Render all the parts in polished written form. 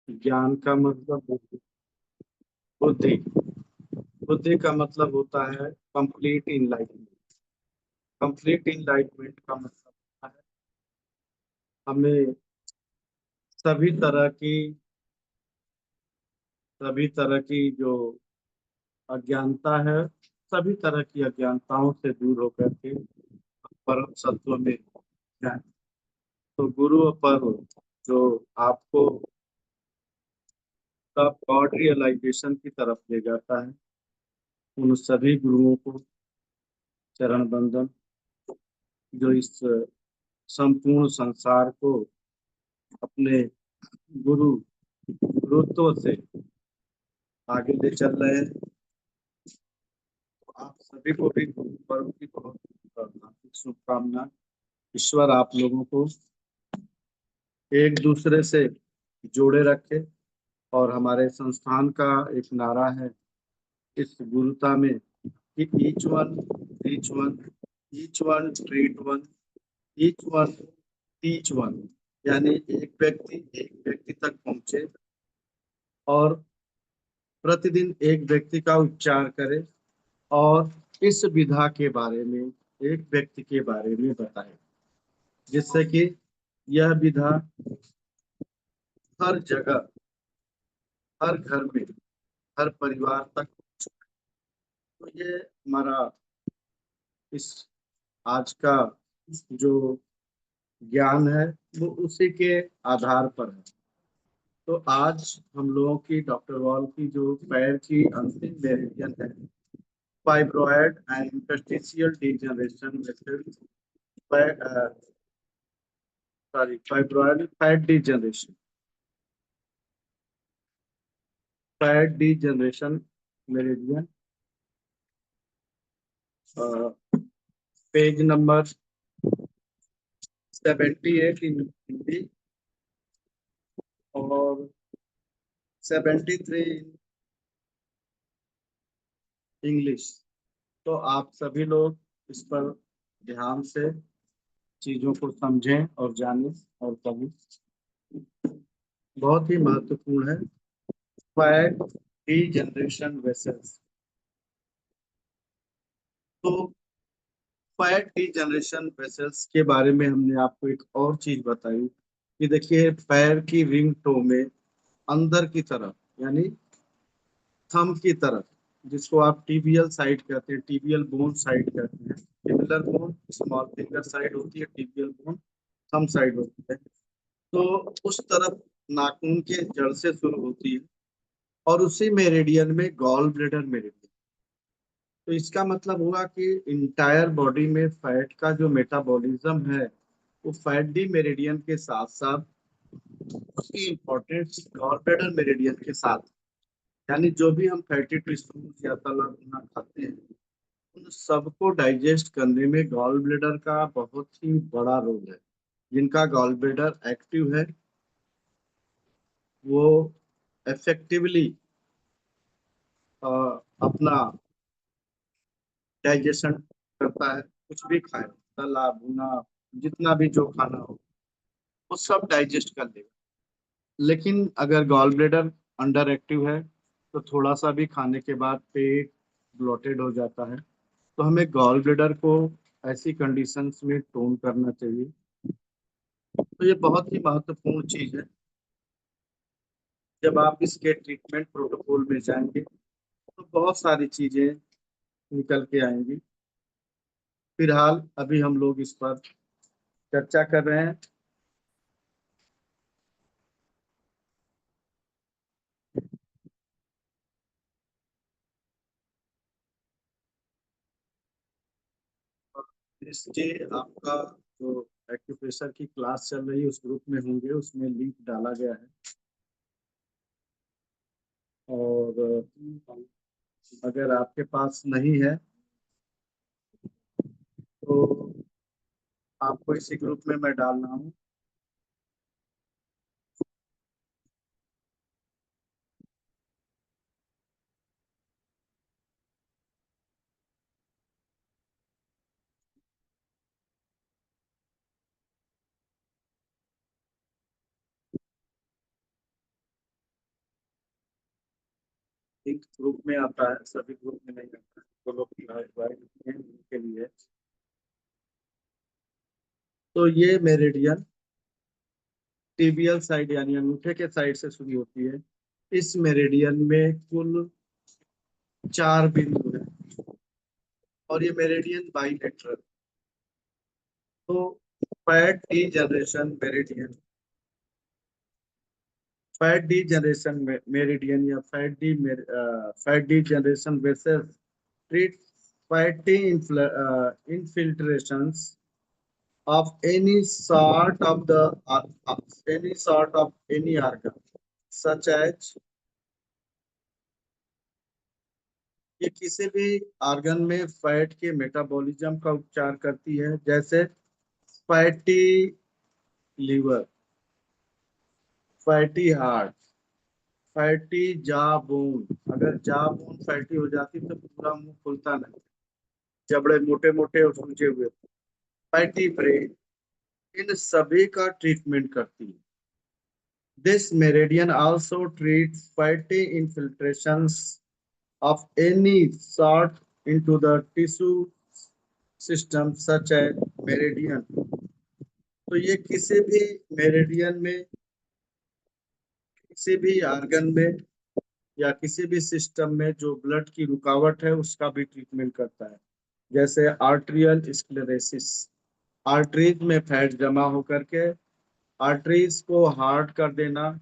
ज्ञान का मतलब बुद्धि। बुद्धि का मतलब होता है कंप्लीट इनलाइटमेंट। कंप्लीट इनलाइटमेंट का मतलब होता है हमें सभी तरह की सभी तरह की जो अज्ञानता है, सभी तरह की अज्ञानताओं से दूर होकर के परम सत्व में जाए। तो गुरु पर जो आपको तब गॉड रियलाइजेशन की तरफ ले जाता है, उन सभी गुरुओं को चरण बंदन, जो इस संपूर्ण संसार को अपने गुरु गुरुत्व से आगे ले चल रहे हैं। तो आप सभी को भी गुरु पर्व की बहुत हार्दिक शुभकामना। ईश्वर आप लोगों को एक दूसरे से जोड़े रखे। और हमारे संस्थान का एक नारा है इस गुरुता में कि each one each one treat one, each one teach one. यानी एक व्यक्ति तक पहुंचे और प्रतिदिन एक व्यक्ति का उपचार करे और इस विधा के बारे में एक व्यक्ति के बारे में बताए, जिससे कि यह विधा हर जगह, हर घर में, हर परिवार तक। तो ये हमारा इस आज का जो ज्ञान है वो उसी के आधार पर है। तो आज हम लोगों की डॉक्टर वॉल की जो पैर की अंतिम मेरिडियन है, fibroid and interstitial degeneration method, sorry fibroid fat degeneration, fat degeneration meridian, page number 78 इन हिंदी और 73 इन इंग्लिश। तो आप सभी लोग इस पर ध्यान से चीजों को समझें और जानें और करें। बहुत ही महत्वपूर्ण है फैट डीजनरेशन वेसल्स। तो फैट डीजनरेशन वेसल्स के बारे में हमने आपको एक और चीज बताई कि देखिए पैर की रिंग टो में अंदर की तरफ, यानी थंब की तरफ, जिसको आप टीबियल साइड कहते हैं, टीबियल बोन साइड कहते हैं। टिबिलर बोन स्मॉल फिंगर साइड होती है, टीबियल बोन थंब साइड होती है। तो उस तरफ नाखून के जड़ से शुरू होती है और उसी मेरिडियन में गॉल ब्लेडर मेरिडियन। तो इसका मतलब हुआ कि इंटायर बॉडी में फैट का जो मेटाबॉलिज्म है वो फैट डी मेरिडियन के साथ साथ उसकी इम्पोर्टेंस गॉल ब्लेडर मेरिडियन के साथ। यानी जो भी हम फैटी टिश्यूज या तला भुना खाते हैं, उन सबको डाइजेस्ट करने में गॉल ब्लेडर का बहुत ही बड़ा रोल है। जिनका गॉल ब्लेडर एक्टिव है वो इफेक्टिवली अपना डाइजेशन करता है। कुछ भी खाए, तला भुना, जितना भी जो खाना हो वो सब डाइजेस्ट कर लेगा। लेकिन अगर गॉल ब्लेडर अंडर एक्टिव है तो थोड़ा सा भी खाने के बाद पेट ब्लोटेड हो जाता है। तो हमें गॉल ब्लेडर को ऐसी कंडीशंस में टोन करना चाहिए। तो ये बहुत ही महत्वपूर्ण चीज है। जब आप इसके ट्रीटमेंट प्रोटोकॉल में जाएंगे तो बहुत सारी चीजें निकल के आएंगी। फिलहाल अभी हम लोग इस पर चर्चा कर रहे हैं। इसके आपका जो एक्यूप्रेशर की क्लास चल रही है उस ग्रुप में होंगे, उसमें लिंक डाला गया है। और अगर आपके पास नहीं है तो आपको इसी ग्रुप में मैं डालना हूँ। एक ग्रुप में आता है, सभी ग्रुप में नहीं आता है, तो लोग उनके लिए। तो ये मेरिडियन टिबियल साइड यानी अंगूठे के साइड से शुरू होती है। इस मेरिडियन में कुल 4 बिंदु है और ये मेरिडियन बाइलेटरल। तो fat degeneration meridian, fat degeneration meridian या fat degeneration vessel treat fatty infiltrations of any sort of any sort of any organ, such as ये किसी भी ऑर्गन में फैट के मेटाबॉलिज्म का उपचार करती है, जैसे fatty liver, fatty heart, fatty जा बोन। अगर जा बोन फैटी हो जाती तो पूरा मुंह खुलता नहीं, जबड़े मोटे मोटे और सूजे हुए। फैटी ब्रेन, इन सभी का ट्रीटमेंट करती है। This meridian also treats fatty infiltrations of any sort into the tissue system such as meridian। तो ये किसी भी मेरिडियन में, किसी भी ऑर्गन में या किसी भी सिस्टम में जो ब्लड की रुकावट है उसका भी ट्रीटमेंट करता है। जैसे आर्ट्रियल स्क्लेरोसिस, आर्टरीज में फैट जमा होकर के आर्टरीज को हार्ड कर देना।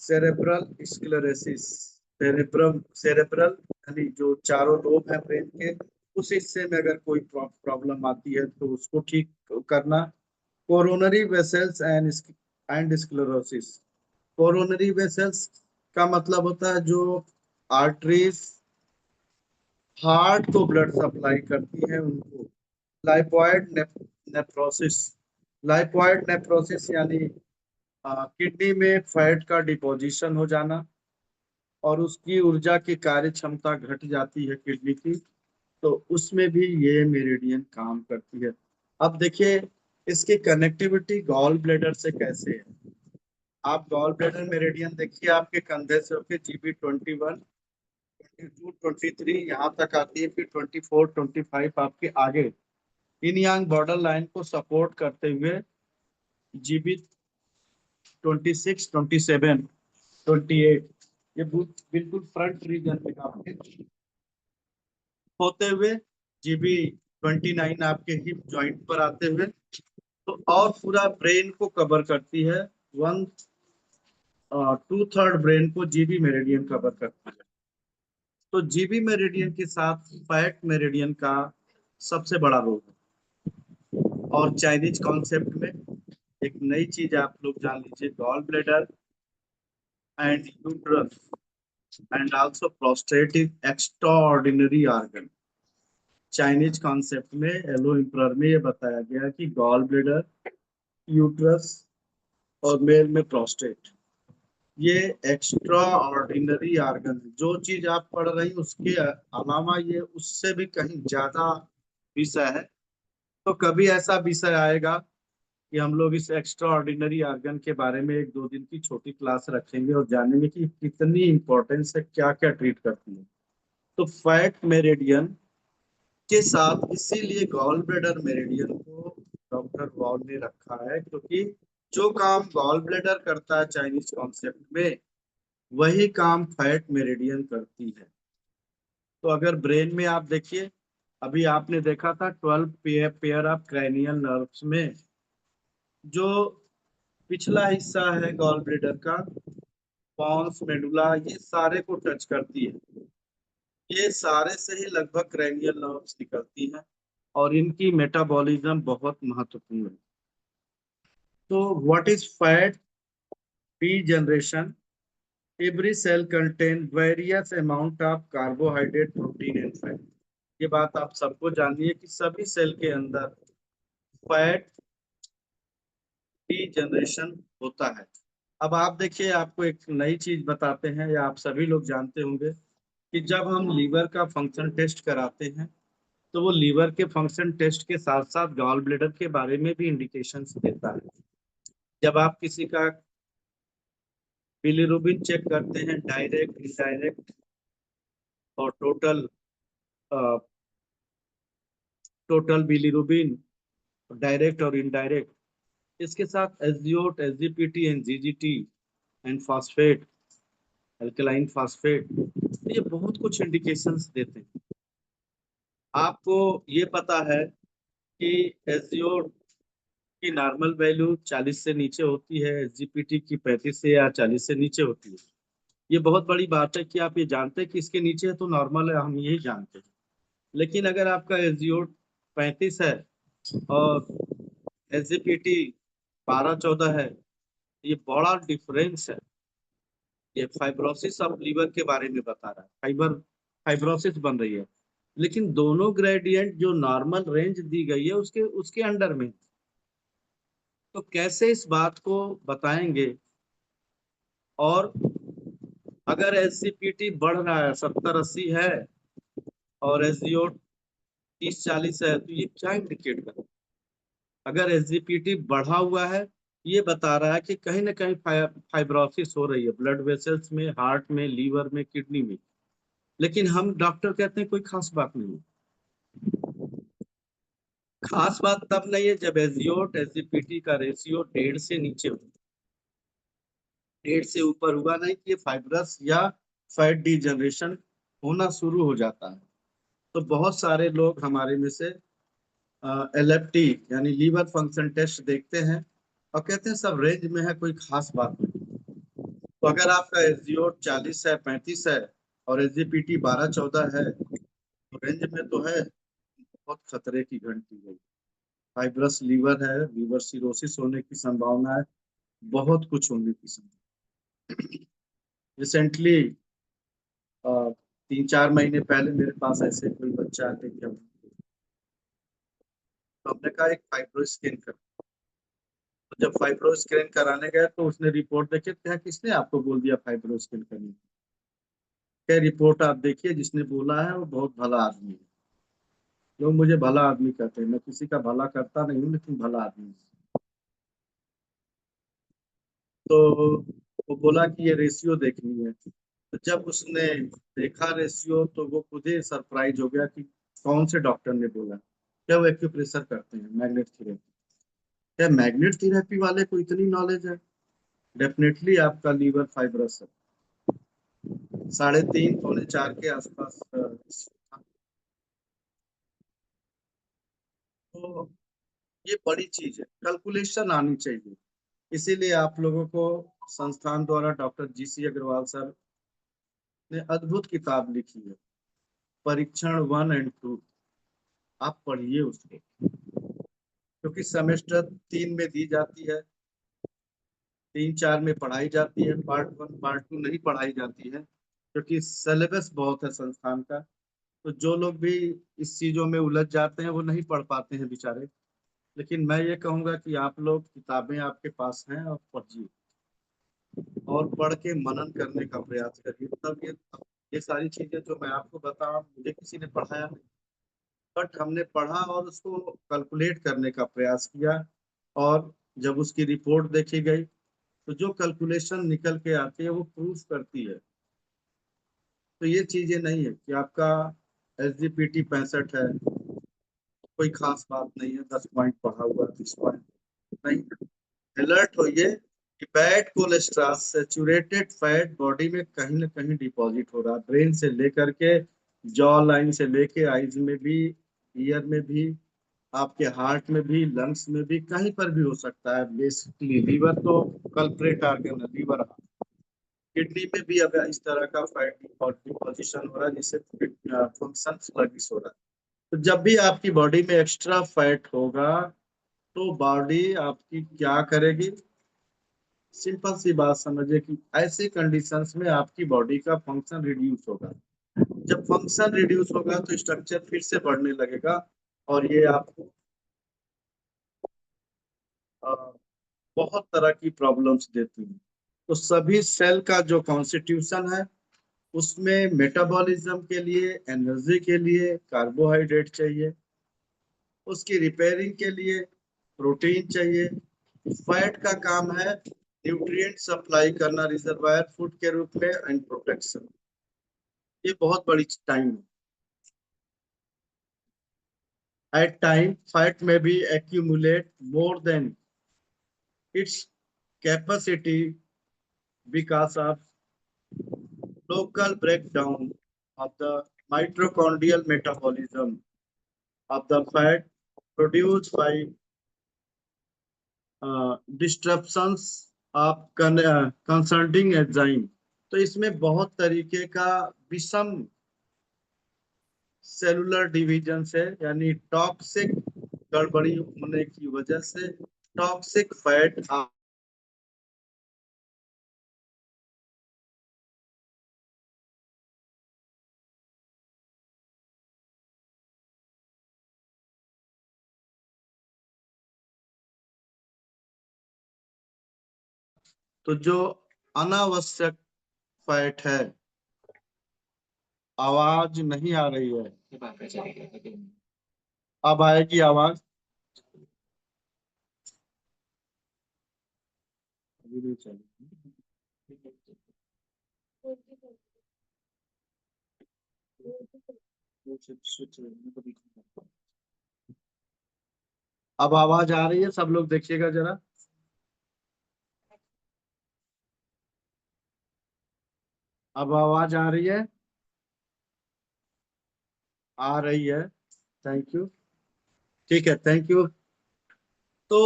सेरेब्रल स्क्लेरोसिस, सेरेब्रल यानी जो चारों लोब है ब्रेन के, उस हिस्से में अगर कोई प्रॉब्लम आती है तो उसको ठीक करना। Coronary vessels and sclerosis, coronary vessels का मतलब होता है जो आर्टरीज हार्ट को ब्लड सप्लाई करती है उनको। लाइपॉइड नेफ्रोसिस, लाइपॉइड नेफ्रोसिस यानी किडनी में फैट का डिपोजिशन हो जाना और उसकी ऊर्जा की कार्य क्षमता घट जाती है किडनी की, तो उसमें भी ये मेरिडियन काम करती है। अब देखिए इसकी कनेक्टिविटी गॉल ब्लैडर से कैसे है। आप गॉल ब्लैडर मेरिडियन देखिए, आपके कंधे से होकर GB 21, 22, 23 यहाँ तक आती है, फिर 24, 25 आपके आगे इन यांग बॉर्डर लाइन को सपोर्ट करते हुए GB 26, 27, 28 ये बिल्कुल फ्रंट रीजन में आपके होते हुए GB 29 आपके हिप जॉइंट पर आते हुए, तो और पूरा ब्रेन को कवर करती है। 1/2 ब्रेन को जीबी मेरिडियन कवर करती है। तो जीबी मेरिडियन के साथ फैट मेरिडियन का सबसे बड़ा रोल है। और चाइनीज कॉन्सेप्ट में एक नई चीज आप लोग जान लीजिए, gall bladder and uterus and also prostate is extraordinary organ. Chinese concept में एलो एम्परर में ये बताया गया कि गॉल ब्लैडर, यूट्रस और मेल में प्रोस्टेट ये एक्स्ट्रा ऑर्डिनरी ऑर्गन है। जो चीज आप पढ़ रही उसके अलावा ये उससे भी कहीं ज्यादा विषय है। तो कभी ऐसा विषय आएगा कि हम लोग इस एक्स्ट्रा ऑर्डिनरी ऑर्गन के बारे में 1-2 दिन की छोटी क्लास रखेंगे और जानेंगे कि कितनी इंपॉर्टेंस है, क्या क्या ट्रीट करती है। तो फैट मेरिडियन के साथ इसीलिए गॉल ब्लैडर मेरिडियन को डॉक्टर वॉल ने रखा है, क्योंकि जो काम गॉल ब्लैडर करता है चाइनीज कॉन्सेप्ट में, वही काम फैट मेरिडियन करती है। तो अगर ब्रेन में आप देखिए, अभी आपने देखा था 12 पेयर ऑफ क्रैनियल नर्व्स में जो पिछला हिस्सा है गॉल ब्लैडर का, पॉन्स मेडुला, ये सारे को टच करती है। ये सारे से ही लगभग क्रैनियल नर्व्स निकलती हैं और इनकी मेटाबॉलिज्म बहुत महत्वपूर्ण है। तो what is fat degeneration? Every cell contain various amount of carbohydrate, protein and fat. ये बात आप सबको जानिए कि सभी सेल के अंदर फैट डीजनरेशन होता है। अब आप देखिए, आपको एक नई चीज बताते हैं या आप सभी लोग जानते होंगे कि जब हम लीवर का फंक्शन टेस्ट कराते हैं तो वो लीवर के फंक्शन टेस्ट के साथ साथ गॉल ब्लैडर के बारे में भी इंडिकेशन देता है। जब आप किसी का बिलीरुबिन चेक करते हैं, डायरेक्ट इनडायरेक्ट, और टोटल बिलीरुबिन, डायरेक्ट और इनडायरेक्ट। इसके साथ SGOT, SGPT and GGT and phosphate, alkaline phosphate, तो ये बहुत कुछ इंडिकेशंस देते हैं। आपको ये पता है कि एजिओट की नॉर्मल वैल्यू 40 से नीचे होती है, एसजीपीटी की 35 से या 40 से नीचे होती है। ये बहुत बड़ी बात है कि आप ये जानते हैं कि इसके नीचे है तो नॉर्मल है, हम यही जानते हैं। लेकिन अगर आपका एसजीओट 35 है और एसजीपीटी 12-14 है, ये बड़ा डिफरेंस है। ये फाइब्रोसिस ऑफ लीवर के बारे में बता रहा है, फाइब्रोसिस बन रही है। लेकिन दोनों ग्रेडियंट जो नॉर्मल रेंज दी गई है उसके उसके अंडर में, तो कैसे इस बात को बताएंगे। और अगर एसजीपीटी बढ़ रहा है, 70-80 है, और एसजीओ 30-40 है, तो ये क्या इंडिकेट कर, अगर एसजीपीटी बढ़ा हुआ है, ये बता रहा है कि कहीं ना कहीं फाइब्रोसिस हो रही है ब्लड वेसल्स में, हार्ट में, लीवर में, किडनी में। लेकिन हम डॉक्टर कहते हैं कोई खास बात नहीं है। खास बात तब नहीं है जब एसजीओट एसजीपीटी का रेशियो 1.5 से नीचे हो। 1.5 से ऊपर हुआ नहीं कि ये फाइब्रस या फैट डिजनरेशन होना शुरू हो जाता है। तो बहुत सारे लोग हमारे में से एलएफटी यानी लीवर फंक्शन टेस्ट देखते हैं और कहते हैं सब रेंज में है, कोई खास बात नहीं। तो अगर आपका एसजीओ 40 है, 35 है, और एसजीपीटी 12-14 है, तो रेंज में तो है, बहुत खतरे की घंटी है। फाइब्रस लीवर है, लीवर सिरोसिस होने की संभावना है, बहुत कुछ होने की संभावना। रिसेंटली 3-4 महीने पहले मेरे पास ऐसे कोई बच्चा आके क्या, तो हमने कहा एक फाइब्रो स्कैन कर। तो जब फाइब्रो स्कैन कराने गए तो उसने रिपोर्ट देखे, क्या किसने आपको बोल दिया फाइब्रो स्कैन करने? क्या रिपोर्ट आप देखिए, जिसने बोला है वो बहुत भला आदमी है। लोग मुझे भला आदमी कहते हैं, मैं किसी का भला करता नहीं हूँ, लेकिन भला आदमी हूँ। तो वो बोला कि ये रेशियो देखनी है। तो जब उसने देखा रेशियो, तो वो खुद ही सरप्राइज हो गया कि कौन से डॉक्टर ने बोला। क्या वो एक्यूप्रेशर करते हैं, मैग्नेट थेरेपी? क्या मैग्नेट थेरेपी वाले को इतनी नॉलेज है? डेफिनेटली आपका लीवर फाइब्रस है। 3.5 पौने 4 के आसपास तो ये बड़ी चीज है, कैलकुलेशन आनी चाहिए। इसीलिए आप लोगों को संस्थान द्वारा डॉक्टर जीसी अग्रवाल सर ने अद्भुत किताब लिखी है, परीक्षण 1 और 2। आप पढ़िए उसको, क्योंकि सेमेस्टर 3 में दी जाती है, 3-4 में पढ़ाई जाती है, पार्ट 1 पार्ट 2 नहीं पढ़ाई जाती है, क्योंकि सिलेबस बहुत है संस्थान का। तो जो लोग भी इस चीजों में उलझ जाते हैं वो नहीं पढ़ पाते हैं बेचारे। लेकिन मैं ये कहूंगा कि आप लोग, किताबें आपके पास हैं और पढ़िए, और पढ़ के मनन करने का प्रयास करिए। तब ये सारी चीजें जो मैं आपको बता रहा हूँ, मुझे किसी ने पढ़ाया नहीं, बट हमने पढ़ा और उसको कैलकुलेट करने का प्रयास किया। और जब उसकी रिपोर्ट देखी गई, तो जो कैलकुलेशन निकल के आती है वो प्रूफ करती है। तो ये चीजें नहीं है कि आपका एसजीपीटी 65 है, कोई खास बात नहीं है, 10 पॉइंट पढ़ा हुआ, 30 पॉइंट नहीं। अलर्ट होइए कि bad cholesterol, saturated fat body में कहीं ना कहीं डिपॉजिट हो रहा है, ब्रेन से लेकर के जॉ लाइन से लेके आईज में भी, ईयर में भी, आपके हार्ट में भी, लंग्स में भी, कहीं पर भी हो सकता है। बेसिकली लीवर तो कल्प्रेट ऑर्गन है, लीवर। किडनी में भी अब इस तरह का फैट डिपोजिशन हो रहा है, जिससे फंक्शन स्लगिश हो रहा है। तो जब भी आपकी बॉडी में एक्स्ट्रा फैट होगा, तो बॉडी आपकी क्या करेगी? सिंपल सी बात समझिए कि ऐसे कंडीशंस में आपकी बॉडी का फंक्शन रिड्यूस होगा। जब फंक्शन रिड्यूस होगा तो स्ट्रक्चर फिर से बढ़ने लगेगा, और ये आपको अ, बहुत तरह की प्रॉब्लम्स देती है। तो सभी सेल का जो कॉन्स्टिट्यूशन है, उसमें मेटाबॉलिज्म के लिए, एनर्जी के लिए कार्बोहाइड्रेट चाहिए, उसकी रिपेयरिंग के लिए प्रोटीन चाहिए। फैट का काम है न्यूट्रिएंट सप्लाई करना रिजर्वायर फूड के रूप में एंड प्रोटेक्शन। ये बहुत बड़ी टाइम है। At time, fat may be accumulate more than its capacity because of local breakdown of the mitochondrial metabolism of the fat produced by disruptions of concerning enzyme। तो इसमें बहुत तरीके का विषम सेलुलर डिवीजन से, यानी टॉक्सिक गड़बड़ी होने की वजह से टॉक्सिक फैट। तो जो अनावश्यक फैट है, आवाज नहीं आ रही है, अब आएगी आवाज। अभी नहीं चली। अब आवाज आ रही है, सब लोग देखिएगा जरा। अब आवाज आ रही है, आ रही है। Thank you. ठीक है, थैंक यू। तो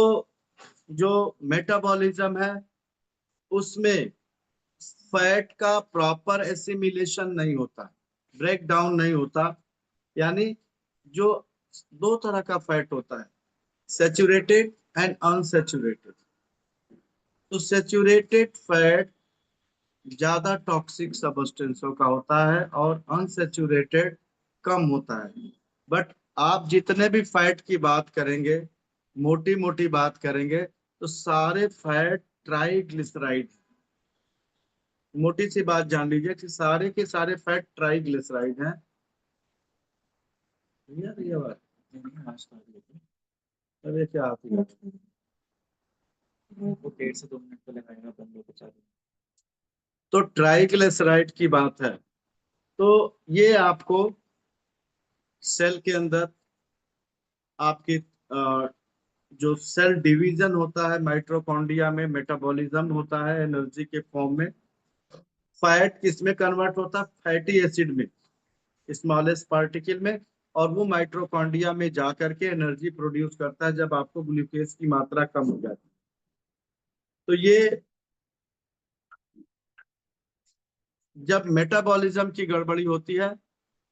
जो मेटाबॉलिज्म है उसमें फैट का प्रॉपर एसिमिलेशन नहीं होता, ब्रेक डाउन नहीं होता। यानी जो दो तरह का फैट होता है, सैचुरेटेड एंड अनसैचुरेटेड। तो सैचुरेटेड फैट ज्यादा टॉक्सिक सब्सटेंसों का होता है और अनसैचुरेटेड कम होता है। बट आप जितने भी फैट की बात करेंगे, मोटी मोटी बात करेंगे, तो सारे फैट ट्राइग्लिसराइड। मोटी सी बात जान लीजिए कि सारे के सारे फैट ट्राइग्लिसराइड हैं। यार ये बात, अरे क्या आती है, वो 1.5 से 2 मिनट पहले लगाएगा बंदों को चालू। तो ट्राइग्लिसराइड की बात है। तो ये आपको सेल के अंदर आपकी जो सेल डिवीजन होता है माइटोकॉन्ड्रिया में, मेटाबॉलिज्म होता है एनर्जी के फॉर्म में। फैट किसमें कन्वर्ट होता है? फैटी एसिड में, स्मॉलेस्ट पार्टिकल में। और वो माइटोकॉन्ड्रिया में जा करके एनर्जी प्रोड्यूस करता है जब आपको ग्लूकोज की मात्रा कम हो जाती है। तो ये जब मेटाबॉलिज्म की गड़बड़ी होती है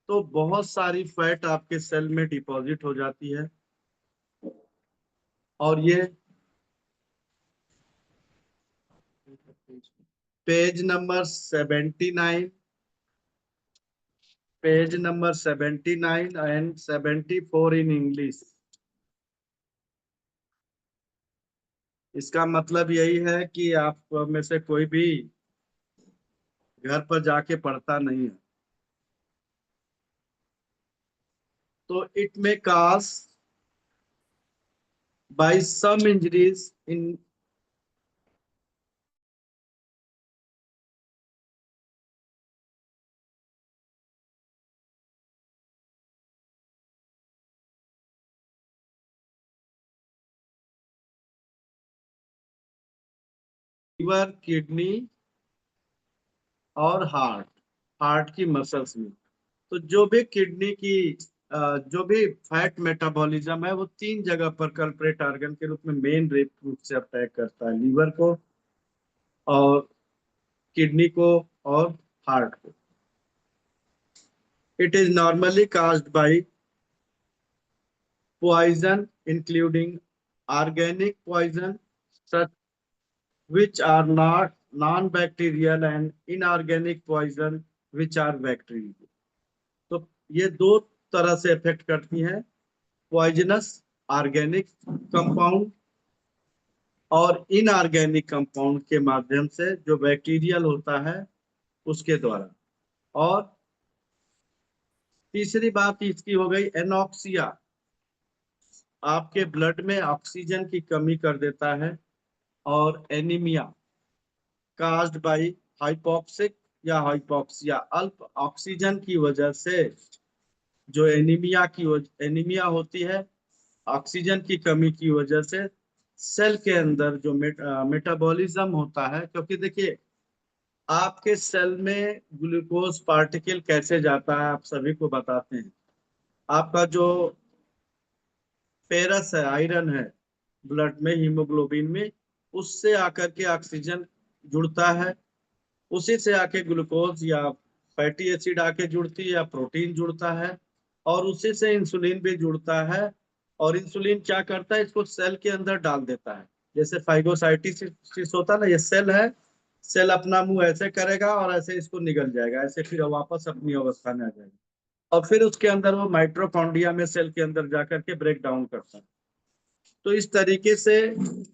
तो बहुत सारी फैट आपके सेल में डिपॉजिट हो जाती है। और ये page number 79, page number 79 and 74 in English. इसका मतलब यही है कि आप में से कोई भी घर पर जाके पढ़ता नहीं है। तो it may cause by some injuries in liver, kidney और हार्ट, हार्ट की मसल्स में। तो जो भी किडनी की जो भी फैट मेटाबॉलिज्म है वो तीन जगह पर कल्परेट ऑर्गन के रूप में मेन रूप से अटैक करता है, लीवर को और किडनी को और हार्ट को। It is normally caused by poison including organic poison such which are not non-bacterial and inorganic poison which are bacterial। तो ये दो तरह से इफेक्ट करती हैं, पॉइजनस ऑर्गेनिक कंपाउंड और इनऑर्गेनिक कंपाउंड के माध्यम से, जो बैक्टीरियल होता है उसके द्वारा। और तीसरी बात इसकी हो गई एनॉक्सिया, आपके ब्लड में ऑक्सीजन की कमी कर देता है। और एनीमिया काज्ड बाय हाइपोक्सिक या हाइपोक्सिया, अल्प ऑक्सीजन की वजह से जो एनीमिया होती है, ऑक्सीजन की कमी की वजह से सेल के अंदर जो मेटाबॉलिज्म होता है, क्योंकि देखिए आपके सेल में ग्लूकोज पार्टिकल कैसे जाता है आप सभी को बताते हैं। आपका जो फेरस है, आयरन है ब्लड में, हीमोग्लोबिन में, उससे आकर के ऑक्सीजन जुड़ता है, उसी से आके ग्लूकोज या फैटी एसिड आके जुड़ती है या प्रोटीन जुड़ता है, और उसी से इंसुलिन भी जुड़ता है। और इंसुलिन क्या करता है, इसको सेल के अंदर डाल देता है। जैसे फाइगोसाइटिस होता है ना, ये सेल है, सेल अपना मुंह ऐसे करेगा और ऐसे इसको निगल जाएगा, ऐसे फिर वापस अपनी अवस्था में आ जाएगा, और फिर उसके अंदर वो माइटोकॉन्ड्रिया में सेल के अंदर जाकर के ब्रेक डाउन करता है। तो इस तरीके से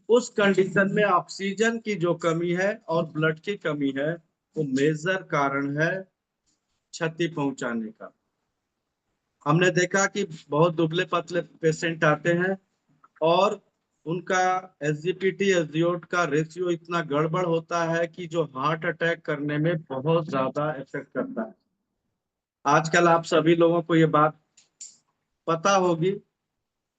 उस कंडीशन में ऑक्सीजन की जो कमी है और ब्लड की कमी है, वो मेजर कारण है क्षति पहुंचाने का। हमने देखा कि बहुत दुबले पतले पेशेंट आते हैं और उनका एसजीपीटी एसजीओट का रेशियो इतना गड़बड़ होता है कि जो हार्ट अटैक करने में बहुत ज्यादा इफेक्ट करता है। आजकल आप सभी लोगों को ये बात पता होगी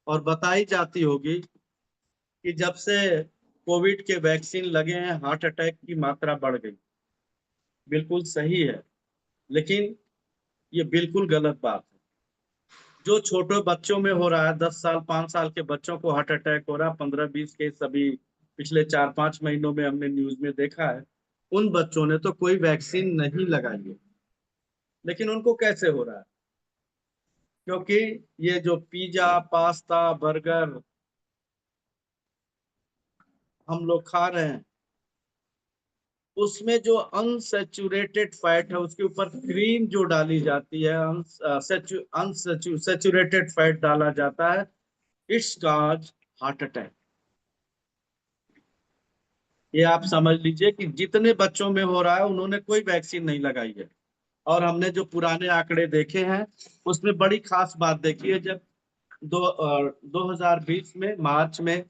और बताई जाती होगी कि जब से कोविड के वैक्सीन लगे हैं, हार्ट अटैक की मात्रा बढ़ गई। बिल्कुल सही है, लेकिन ये बिल्कुल गलत बात है। जो छोटे बच्चों में हो रहा है, 10 साल 5 साल के बच्चों को हार्ट अटैक हो रहा है, 15-20 केस सभी पिछले 4-5 महीनों में हमने न्यूज में देखा है। उन बच्चों ने तो कोई वैक्सीन नहीं लगाई है, लेकिन उनको कैसे हो रहा है? क्योंकि ये जो पिज्जा पास्ता बर्गर हम लोग खा रहे हैं, उसमें जो अनसेचुरेटेड फैट है, उसके ऊपर क्रीम जो डाली जाती है, अनसेचुरेटेड फैट डाला जाता है, इट्स कॉज हार्ट अटैक। ये आप समझ लीजिए कि जितने बच्चों में हो रहा है उन्होंने कोई वैक्सीन नहीं लगाई है। और हमने जो पुराने आंकड़े देखे हैं, उसमें बड़ी खास बात देखी है। जब 2020 में मार्च में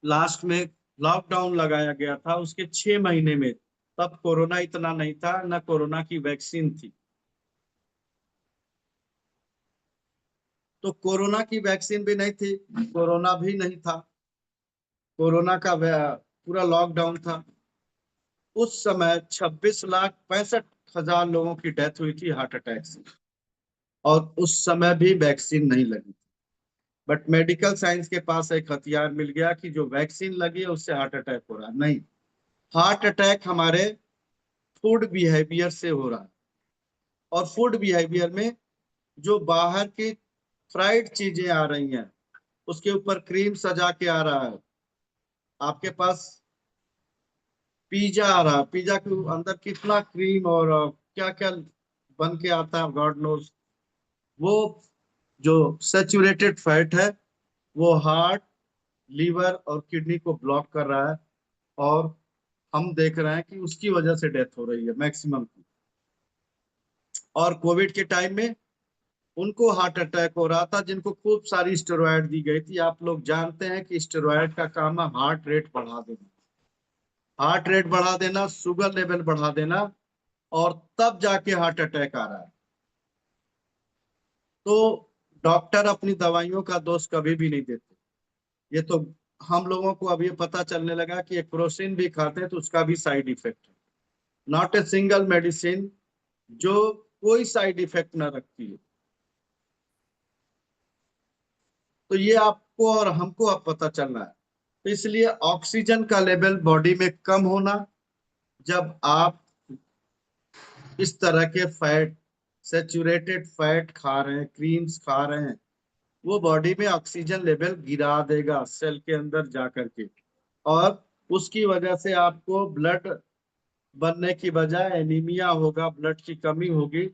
लास्ट में लॉकडाउन लगाया गया था, उसके 6 महीने में, तब कोरोना इतना नहीं था, ना कोरोना की वैक्सीन थी। तो कोरोना की वैक्सीन भी नहीं थी, कोरोना भी नहीं था, कोरोना का पूरा लॉकडाउन था। उस समय 26,65,000 लोगों की डेथ हुई थी हार्ट अटैक से, और उस समय भी वैक्सीन नहीं लगी। बट मेडिकल साइंस के पास एक हथियार मिल गया कि जो वैक्सीन लगी है उससे हार्ट अटैक हो रहा है। नहीं, हार्ट अटैक हमारे फूड बिहेवियर से हो रहा है। और फूड बिहेवियर में जो बाहर की फ्राइड चीजें आ रही हैं, उसके ऊपर क्रीम सजा के आ रहा है। आपके पास पिज्जा आ रहा है, पिज्जा के अंदर कितना क्रीम और क्या क्या बन के आता है, गॉड नोज। वो जो सेचुरेटेड फैट है, वो हार्ट, लीवर और किडनी को ब्लॉक कर रहा है, और हम देख रहे हैं कि उसकी वजह से डेथ हो रही है मैक्सिमम की। और कोविड के टाइम में उनको हार्ट अटैक हो रहा था जिनको खूब सारी स्टेरॉयड दी गई थी। आप लोग जानते हैं कि स्टेरॉयड का काम है हार्ट रेट बढ़ा देना, हार्ट रेट बढ़ा देना, शुगर लेवल बढ़ा देना, और तब जाके हार्ट अटैक आ रहा है। तो डॉक्टर अपनी दवाइयों का दोष कभी भी नहीं देते। ये तो हम लोगों को अब ये पता चलने लगा कि एक क्रोसिन भी खाते हैं तो उसका भी साइड इफेक्ट है। नॉट ए सिंगल मेडिसिन जो कोई साइड इफेक्ट ना रखती है। तो ये आपको और हमको अब पता चल रहा है। तो इसलिए ऑक्सीजन का लेवल बॉडी में कम होना, जब आप इस तरह के फैट, सेचुरेटेड फैट खा रहे हैं, क्रीम्स खा रहे हैं, वो बॉडी में ऑक्सीजन लेवल गिरा देगा सेल के अंदर जा करके, और उसकी वजह से आपको ब्लड बनने की बजाय एनीमिया होगा, ब्लड की कमी होगी।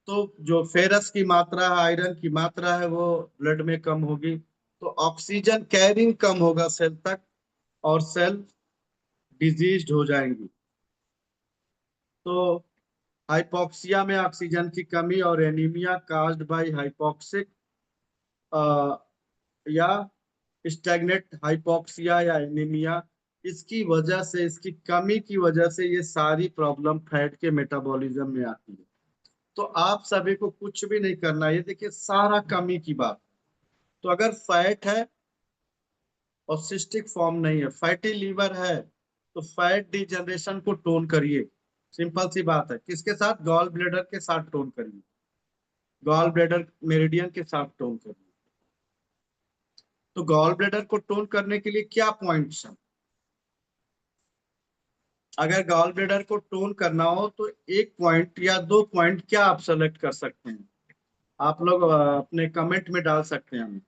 तो जो फेरस की मात्रा है, आयरन की मात्रा है, वो ब्लड में कम होगी, तो ऑक्सीजन कैरिंग कम होगा सेल तक, और सेल डिजीज्ड हो जाएंगी। तो हाइपोक्सिया में ऑक्सीजन की कमी और एनीमिया काज्ड बाय हाइपोक्सिक या स्टैग्नेट हाइपोक्सिया या एनीमिया, इसकी वजह से, इसकी कमी की वजह से ये सारी प्रॉब्लम फैट के मेटाबॉलिज्म में आती है। तो आप सभी को कुछ भी नहीं करना है, ये देखिए सारा कमी की बात। तो अगर फैट है और सिस्टिक फॉर्म नहीं है, फैटी लीवर है, तो फैट डिजनरेशन को टोन करिए। सिंपल सी बात है, किसके साथ? गॉल ब्लेडर के साथ टोन करिए, गॉल ब्लेडर मेरिडियन के साथ टोन करिए। तो गॉल ब्लेडर को टोन करने के लिए क्या पॉइंट्स हैं? अगर गॉल ब्लेडर को टोन करना हो तो एक पॉइंट या दो पॉइंट क्या आप सेलेक्ट कर सकते हैं? आप लोग अपने कमेंट में डाल सकते हैं हमें।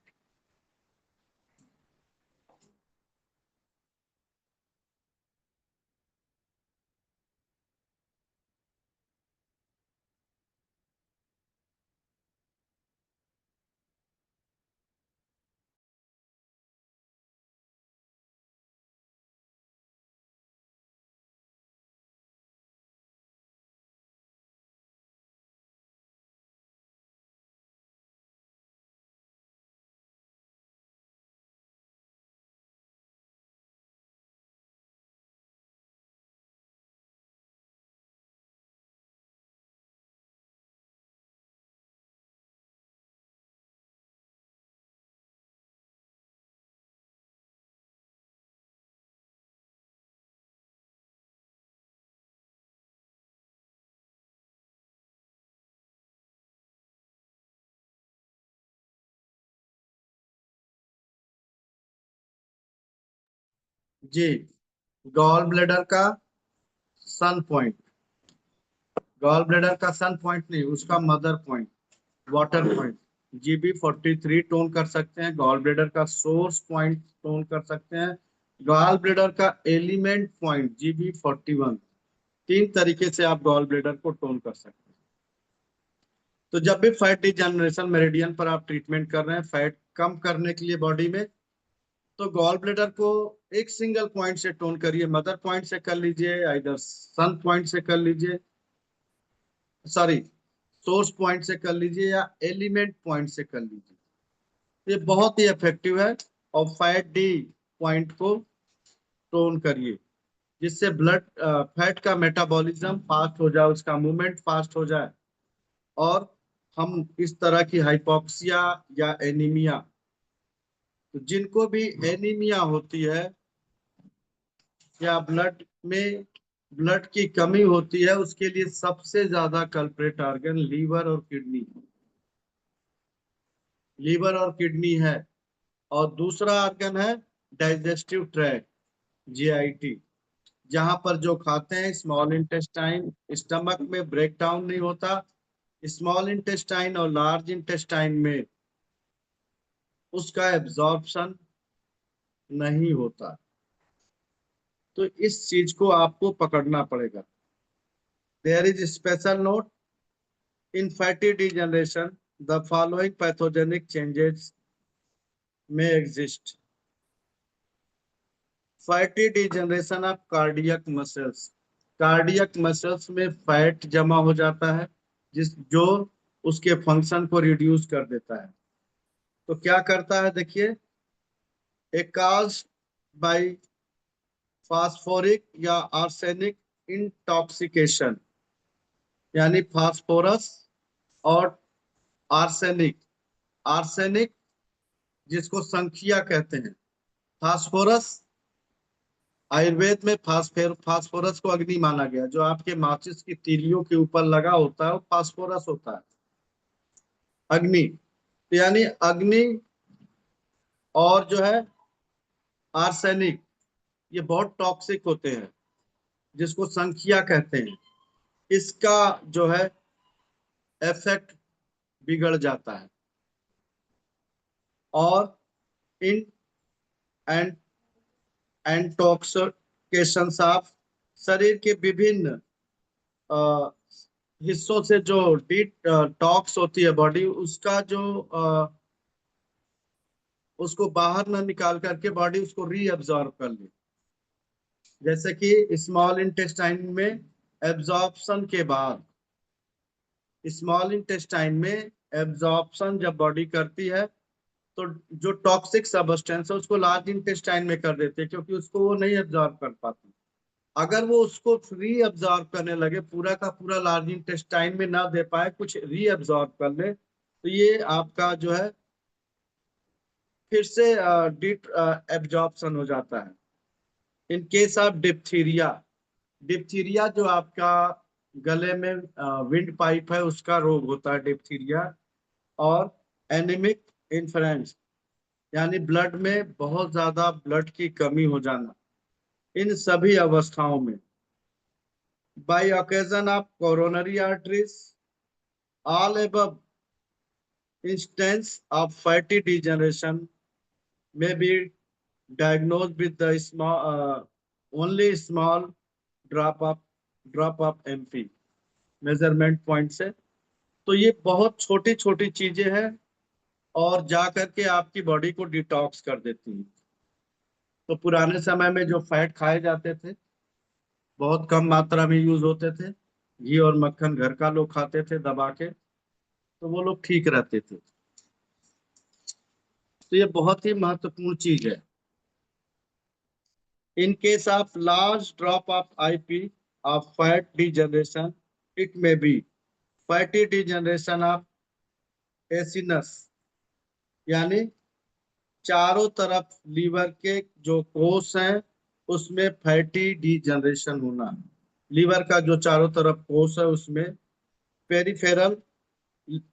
जी, गॉल ब्लेडर का सन पॉइंट, गॉल ब्लेडर का सन पॉइंट नहीं, उसका mother point, water point GB43 tone कर सकते हैं। गॉल ब्लेडर का सोर्स पॉइंट टोन कर सकते हैं। गॉल ब्लेडर का एलिमेंट पॉइंट GB41। तीन तरीके से आप गॉल ब्लेडर को टोन कर सकते हैं। तो जब भी फैट डिजनरेशन मेरिडियन पर आप ट्रीटमेंट कर रहे हैं फैट कम करने के लिए बॉडी में, तो गॉल ब्लेडर को एक सिंगल पॉइंट से टोन करिए। मदर पॉइंट से कर लीजिए, इधर सन पॉइंट से कर लीजिए, सॉरी सोर्स पॉइंट से कर लीजिए, या एलिमेंट पॉइंट से कर लीजिए। ये बहुत ही इफेक्टिव है। और फैट डी पॉइंट को टोन करिए, जिससे ब्लड फैट का मेटाबॉलिज्म फास्ट हो जाए, उसका मूवमेंट फास्ट हो जाए, और हम इस तरह की हाइपोक्सिया या एनीमिया, तो जिनको भी एनीमिया होती है या ब्लड में ब्लड की कमी होती है, उसके लिए सबसे ज्यादा कल्प्रेट ऑर्गन लीवर और किडनी, लीवर और किडनी है। और दूसरा ऑर्गन है डाइजेस्टिव ट्रैक्ट, GIT, जहां पर जो खाते हैं स्मॉल इंटेस्टाइन, स्टमक में ब्रेक डाउन नहीं होता, स्मॉल इंटेस्टाइन और लार्ज इंटेस्टाइन में उसका एब्जॉर्प्शन नहीं होता। तो इस चीज को आपको पकड़ना पड़ेगा। There is special note, in fatty degeneration the following pathogenic changes may exist. Fatty degeneration of cardiac muscles, cardiac muscles में फैट जमा हो जाता है, जिस जो उसके फंक्शन को रिड्यूस कर देता है। तो क्या करता है देखिए, ए काज बाय फास्फोरिक या आर्सेनिक इंटॉक्सिकेशन, यानी फास्फोरस और आर्सेनिक, आर्सेनिक जिसको संखिया कहते हैं, फास्फोरस, आयुर्वेद में फास्फोरस को अग्नि माना गया। जो आपके माचिस की तीलियों के ऊपर लगा होता है वो फास्फोरस होता है, अग्नि। तो यानी अग्नि और जो है आर्सेनिक, ये बहुत टॉक्सिक होते हैं, जिसको संखिया कहते हैं। इसका जो है इफेक्ट बिगड़ जाता है, और इन एंड एंटॉक्सिकेशंस ऑफ शरीर के विभिन्न अ, हिस्सों से जो टॉक्स होती है बॉडी, उसका जो उसको बाहर ना निकाल करके बॉडी उसको रीअब्जॉर्ब कर ले। जैसे कि स्मॉल इंटेस्टाइन में एब्जॉर्प्शन के बाद, स्मॉल इंटेस्टाइन में एब्जॉर्प्शन जब बॉडी करती है, तो जो टॉक्सिक सब्सटेंस है उसको लार्ज इंटेस्टाइन में कर देते हैं, क्योंकि उसको वो नहीं एब्जॉर्ब कर पाती। अगर वो उसको री एब्जॉर्ब करने लगे, पूरा का पूरा लार्ज इंटेस्टाइन में ना दे पाए, कुछ री एब्जॉर्ब कर ले, तो ये आपका जो है फिर से डीप एब्जॉर्प्शन हो जाता है। In case of diphtheria, diphtheria जो आपका गले में विंड पाइप है उसका रोग होता है डिप्थीरिया। और एनीमिक इन्फ्लुएंस, यानी ब्लड में बहुत ज्यादा ब्लड की कमी हो जाना, इन सभी अवस्थाओं में by occasion of coronary arteries, all above instance of fatty degeneration may be diagnosed with the only small drop of MP measurement point से। तो ये बहुत छोटी छोटी चीजें हैं और जा करके आपकी बॉडी को डिटॉक्स कर देती हैं। तो पुराने समय में जो फैट खाए जाते थे बहुत कम मात्रा में यूज होते थे, घी और मक्खन घर का लोग खाते थे दबा के, तो वो लोग ठीक रहते थे। तो ये बहुत ही महत्वपूर्ण चीज है। In case of large drop of IP of fat degeneration, it may be fatty degeneration of acinus, यानी चारों तरफ लीवर के जो कोष हैं उसमें फैटी डिजनरेशन होना। लीवर का जो चारों तरफ कोष है उसमें peripheral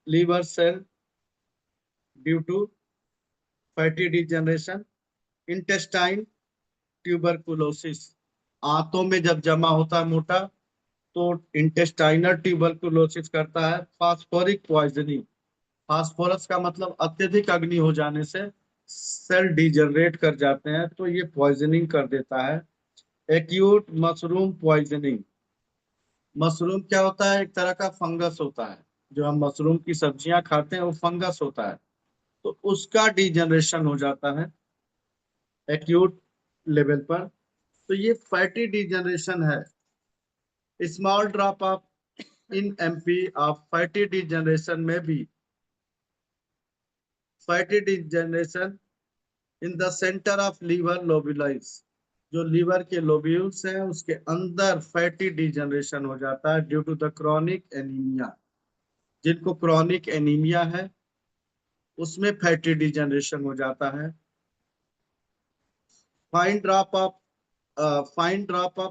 liver cell due to fatty degeneration, intestine tuberculosis, आंतों में जब जमा होता है मोटा तो इंटेस्टाइनल ट्यूबरकुलोसिस करता है। फास्फोरिक पॉइजनिंग, फास्फोरस का मतलब अत्यधिक अग्नि हो जाने से सेल डिजनरेट कर जाते हैं, तो ये पॉइजनिंग कर देता है। एक्यूट मशरूम पॉइजनिंग, मशरूम क्या होता है? एक तरह का फंगस होता है, जो हम मशरूम की सब्जियां खाते हैं वो फंगस होता है, तो उसका डिजनरेशन हो जाता है एक्यूट लेवल पर। तो ये फैटी डिजनरेशन है। Small drop of in MP of fatty degeneration में भी fatty degeneration in the centre of liver lobules, जो लीवर के लोब्यूल्स हैं उसके अंदर फैटी डिजनरेशन हो जाता है due to the chronic anaemia. जिनको क्रॉनिक एनीमिया है उसमें फैटी डिजनरेशन हो जाता है। फाइन ड्रॉप ऑफ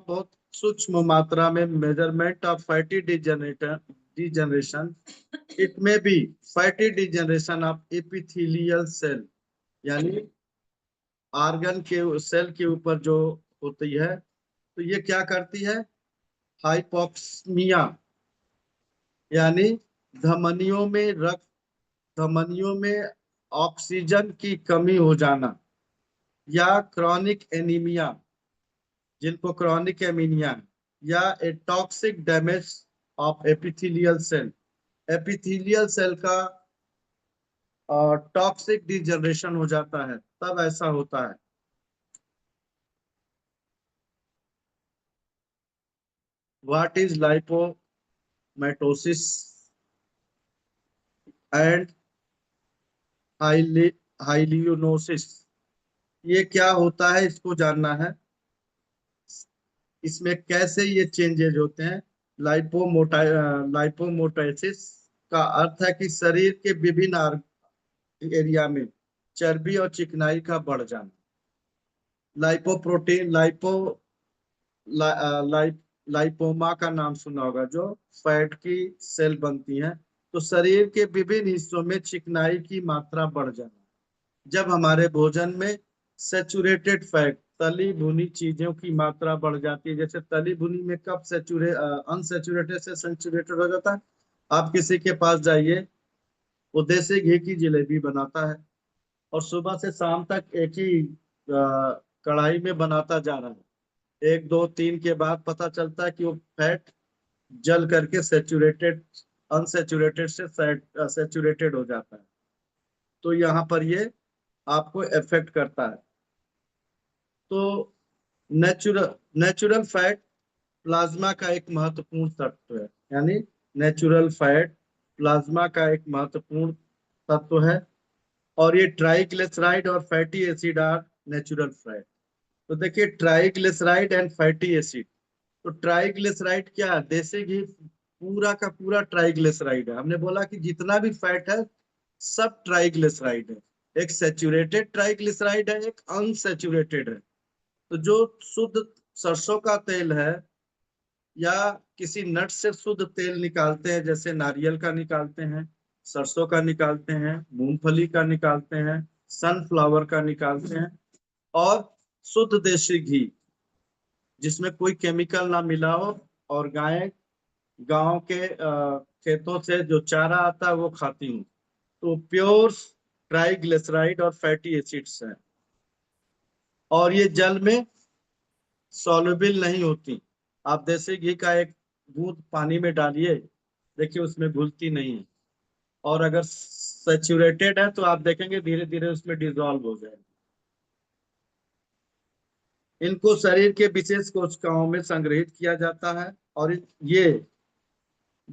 बहुत सूक्ष्म मात्रा में measurement of fatty degeneration, it may be fatty degeneration of epithelial cell, यानी आर्गन के सेल के ऊपर जो होती है, तो ये क्या करती है? हाइपोक्सिमिया, यानी धमनियों में रक्त, धमनियों में ऑक्सीजन की कमी हो जाना, या क्रॉनिक एनीमिया, जिनको क्रॉनिक एनीमिया, या a toxic damage of epithelial cell, epithelial cell का टॉक्सिक डिजनरेशन हो जाता है, तब ऐसा होता है। What is lipomatosis and hyalinosis, ये क्या होता है इसको जानना है। इसमें कैसे ये चेंजेज होते हैं? लाइपोमोटाइसिस का अर्थ है कि शरीर के विभिन्न एरिया में चर्बी और चिकनाई का बढ़ जाना। लाइपोप्रोटीन ला, लाइ, लाइपोमा का नाम सुना होगा, जो फैट की सेल बनती है। तो शरीर के विभिन्न हिस्सों में चिकनाई की मात्रा बढ़ जाना, जब हमारे भोजन में सेचुरेटेड फैट, तली भुनी चीजों की मात्रा बढ़ जाती है। जैसे तली भुनी में कब अनसेचुरेटेड से सेचुरेटेड हो जाता है? आप किसी के पास जाइए, वो देसी घी की जलेबी बनाता है और सुबह से शाम तक एक ही कढ़ाई में बनाता जा रहा है, एक दो तीन के बाद पता चलता है कि वो फैट जल करके सेचुरेटेड, अनसेचुरेटेड से सेचुरेटेड हो जाता है। तो यहाँ पर ये आपको इफेक्ट करता है। तो नेचुरल नेचुरल फैट प्लाज्मा का एक महत्वपूर्ण तत्व है, यानी नेचुरल फैट प्लाज्मा का एक महत्वपूर्ण तत्व है। और ये ट्राइग्लिसराइड और fatty acid are natural fat. तो देखिए ट्राइग्लिसराइड एंड फैटी एसिड। तो ट्राइग्लिसराइड क्या है? देसी घी पूरा का पूरा ट्राइग्लिसराइड है। हमने बोला कि जितना भी फैट है सब ट्राइग्लिसराइड है। एक सैचुरेटेड ट्राइग्लिसराइड है, एक अनसैचुरेटेड है। तो जो शुद्ध सरसों का तेल है या किसी नट से शुद्ध तेल निकालते हैं, जैसे नारियल का निकालते हैं, सरसों का निकालते हैं, मूंगफली का निकालते हैं, सनफ्लावर का निकालते हैं, और शुद्ध देसी घी जिसमें कोई केमिकल ना मिला हो, और गाय गांव के खेतों से जो चारा आता है वो खाती हूँ, तो प्योर ट्राइग्लिसराइड और फैटी एसिड्स हैं, और ये जल में सॉल्युबल नहीं होती। आप देसी घी का एक बूंद पानी में डालिए, देखिए उसमें घुलती नहीं है। और अगर सैचुरेटेड है तो आप देखेंगे धीरे धीरे उसमें डिजोल्व हो जाएगी। इनको शरीर के विशेष कोशिकाओं में संग्रहित किया जाता है, और ये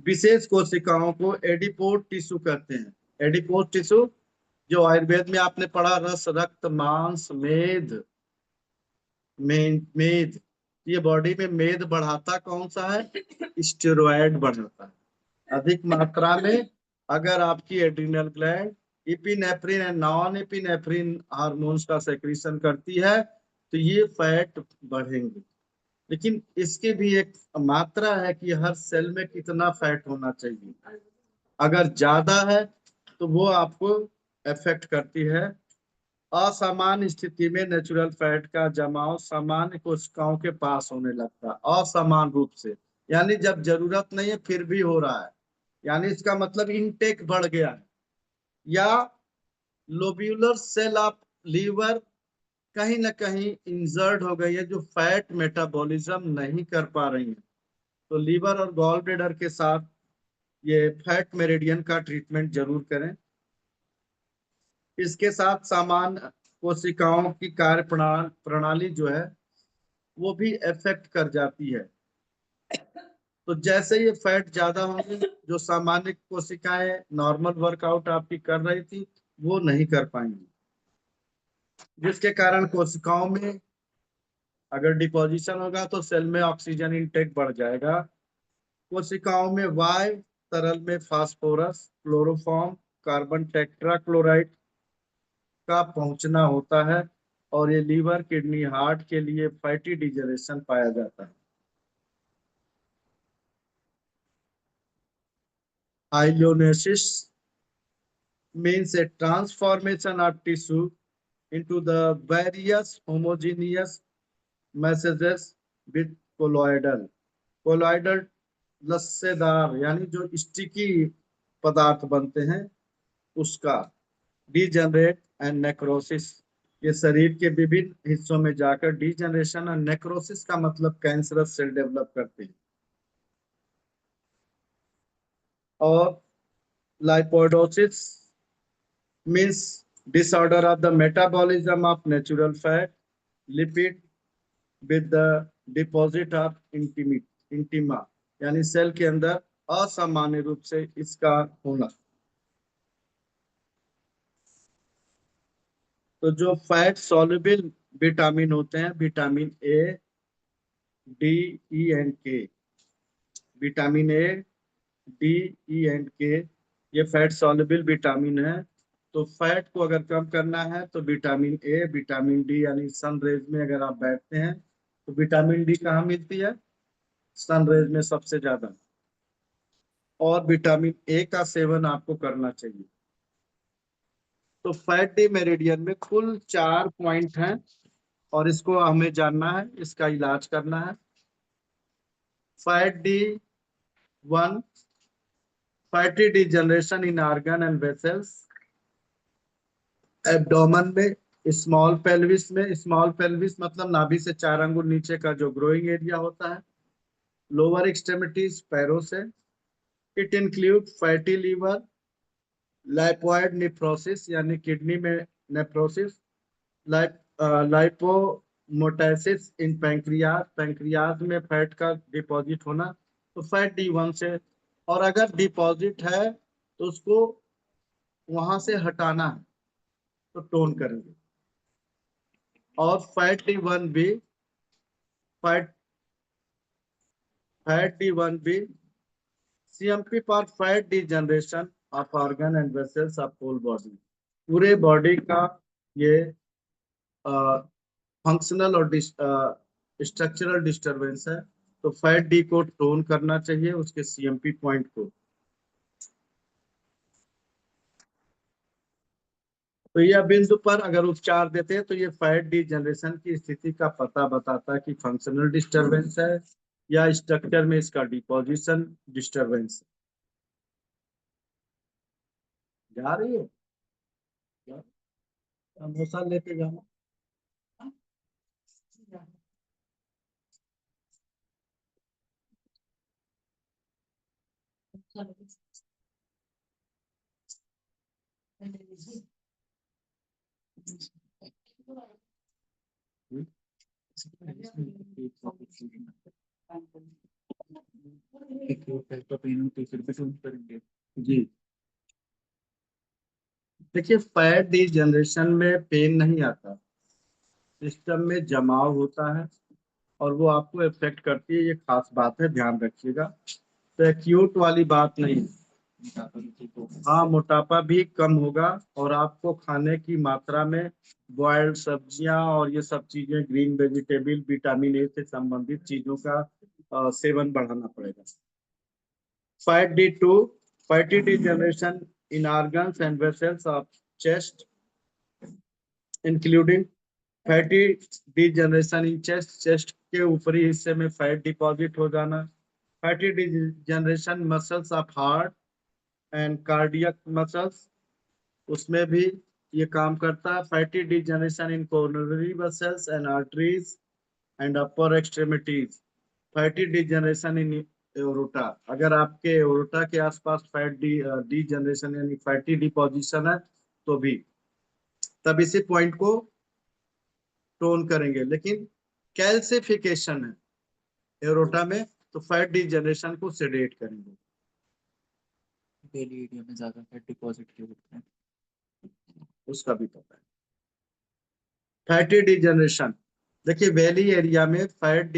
विशेष कोशिकाओं को एडिपोज टिश्यू कहते हैं। एडिपोज टिश्यू जो आयुर्वेद में आपने पढ़ा, रस रक्त मांस मेद, मेद। ये बॉडी में मेद बढ़ाता कौन सा है? स्टेरॉयड बढ़ाता है अधिक मात्रा में। अगर आपकी adrenal gland epinephrine and non epinephrine hormones का सेक्रीशन करती है तो ये फैट बढ़ेंगे। लेकिन इसकी भी एक मात्रा है कि हर सेल में कितना फैट होना चाहिए। अगर ज्यादा है तो वो आपको इफेक्ट करती है। असामान्य स्थिति में नेचुरल फैट का जमाव सामान्य कोशिकाओं के पास होने लगता है असमान रूप से, यानी जब जरूरत नहीं है फिर भी हो रहा है, यानी इसका मतलब इनटेक बढ़ गया है। या लोब्यूलर सेल ऑफ लीवर कहीं ना कहीं इंजर्ड हो गई है, जो फैट मेटाबॉलिज्म नहीं कर पा रही है। तो लीवर और गॉल ब्लैडर के साथ ये फैट मेरिडियन का ट्रीटमेंट जरूर करें। इसके साथ सामान्य कोशिकाओं की कार्य प्रणाली जो है वो भी इफेक्ट कर जाती है। तो जैसे ये फैट ज्यादा होंगे, जो सामान्य कोशिकाएं नॉर्मल वर्कआउट आपकी कर रही थी वो नहीं कर पाएंगी, जिसके कारण कोशिकाओं में अगर डिपोजिशन होगा तो सेल में ऑक्सीजन इनटेक बढ़ जाएगा। कोशिकाओं में वायु, तरल में फास्फोरस, क्लोरोफॉर्म, कार्बन टेट्राक्लोराइड का पहुंचना होता है, और ये लीवर किडनी हार्ट के लिए फैटी डिजेनरेशन पाया जाता है। आइलोनेसिस means a transformation of tissue into the various homogeneous messages with colloidal colloidal लस्सेदार यानी जो स्टिकी पदार्थ बनते हैं उसका डीजनरेट एंड नेक्रोसिस। ये शरीर के विभिन्न हिस्सों में जाकर डीजनरेशन और नेक्रोसिस का मतलब कैंसरस सेल डेवलप करते हैं। और लाइपोइडोसिस means disorder of the metabolism of natural fat lipid with the deposit of intima, यानी सेल के अंदर असामान्य रूप से इसका होना। तो जो फैट सॉल्युबल विटामिन होते हैं, vitamin A, D, E and K, vitamin A, D, E and K, ये फैट सॉल्युबल विटामिन है। तो फैट को अगर कम करना है तो विटामिन ए, विटामिन डी, यानी सन रेज में अगर आप बैठते हैं तो विटामिन डी कहाँ मिलती है? सन रेज में सबसे ज्यादा। और विटामिन ए का सेवन आपको करना चाहिए। तो फैट डी मेरिडियन में कुल 4 पॉइंट हैं, और इसको हमें जानना है, इसका इलाज करना है। Fat D 1, fatty degeneration in organ and vessels, abdomen में, स्मॉल पेल्विस में, स्मॉल पेल्विस मतलब नाभि से 4 अंगुल नीचे का जो ग्रोइंग एरिया होता है, लोअर एक्सट्रीमिटीज पैरों से। It include fatty liver, lipoid nephrosis यानी किडनी में nephrosis, lipomatosis in pancreas, pancreas में फैट का डिपॉजिट होना। तो फैट D1 से, और अगर डिपॉजिट है तो उसको वहां से हटाना है। तो टोन करेंगे। और fat D one B, fat fat D one B CMP for fat degeneration of organ and vessels of whole body, पूरे बॉडी का ये फंक्शनल और स्ट्रक्चरल डिस्टरबेंस है। तो फैट डी को टोन करना चाहिए, उसके सीएमपी पॉइंट को। तो यह बिंदु पर अगर उपचार देते हैं तो ये फैट डीजनरेशन की स्थिति का पता बताता है कि फंक्शनल डिस्टरबेंस है या स्ट्रक्चर में इसका डिपोजिशन डिस्टरबेंस है। जा रही है समोसा लेके जाना। जी देखिए, फैट डीजनरेशन में पेन नहीं आता, सिस्टम में जमाव होता है और वो आपको इफेक्ट करती है, ये खास बात है, ध्यान रखिएगा। तो एक्यूट वाली बात नहीं है। हाँ, मोटापा भी कम होगा और आपको खाने की मात्रा में बॉइल्ड सब्जियां और ये सब चीजें, ग्रीन वेजिटेबल, विटामिन ए से संबंधित चीजों का सेवन बढ़ाना पड़ेगा। Fat D two, fatty degeneration in organs and vessels of chest including fatty degeneration in chest, chest के ऊपरी हिस्से में फैट डिपॉजिट हो जाना। Fatty degeneration muscles of heart and cardiac muscles, उसमें भी ये काम करता है। Fatty degeneration in coronary vessels and arteries and upper extremities, fatty degeneration in aorta, अगर आपके एओरोटा के आसपास फैट डिजनरेशन यानी फैटी डिपोजिशन है तो भी, तब इसी पॉइंट को टोन करेंगे। लेकिन कैल्सिफिकेशन है एओरोटा में तो फैट डिजनरेशन को सेडेट करेंगे। बेली एरिया में ज्यादा फैट डिपॉजिट क्यों होता है? उसका भी पता है। फैटी डिजनरेशन, देखिए वैली एरिया में फैट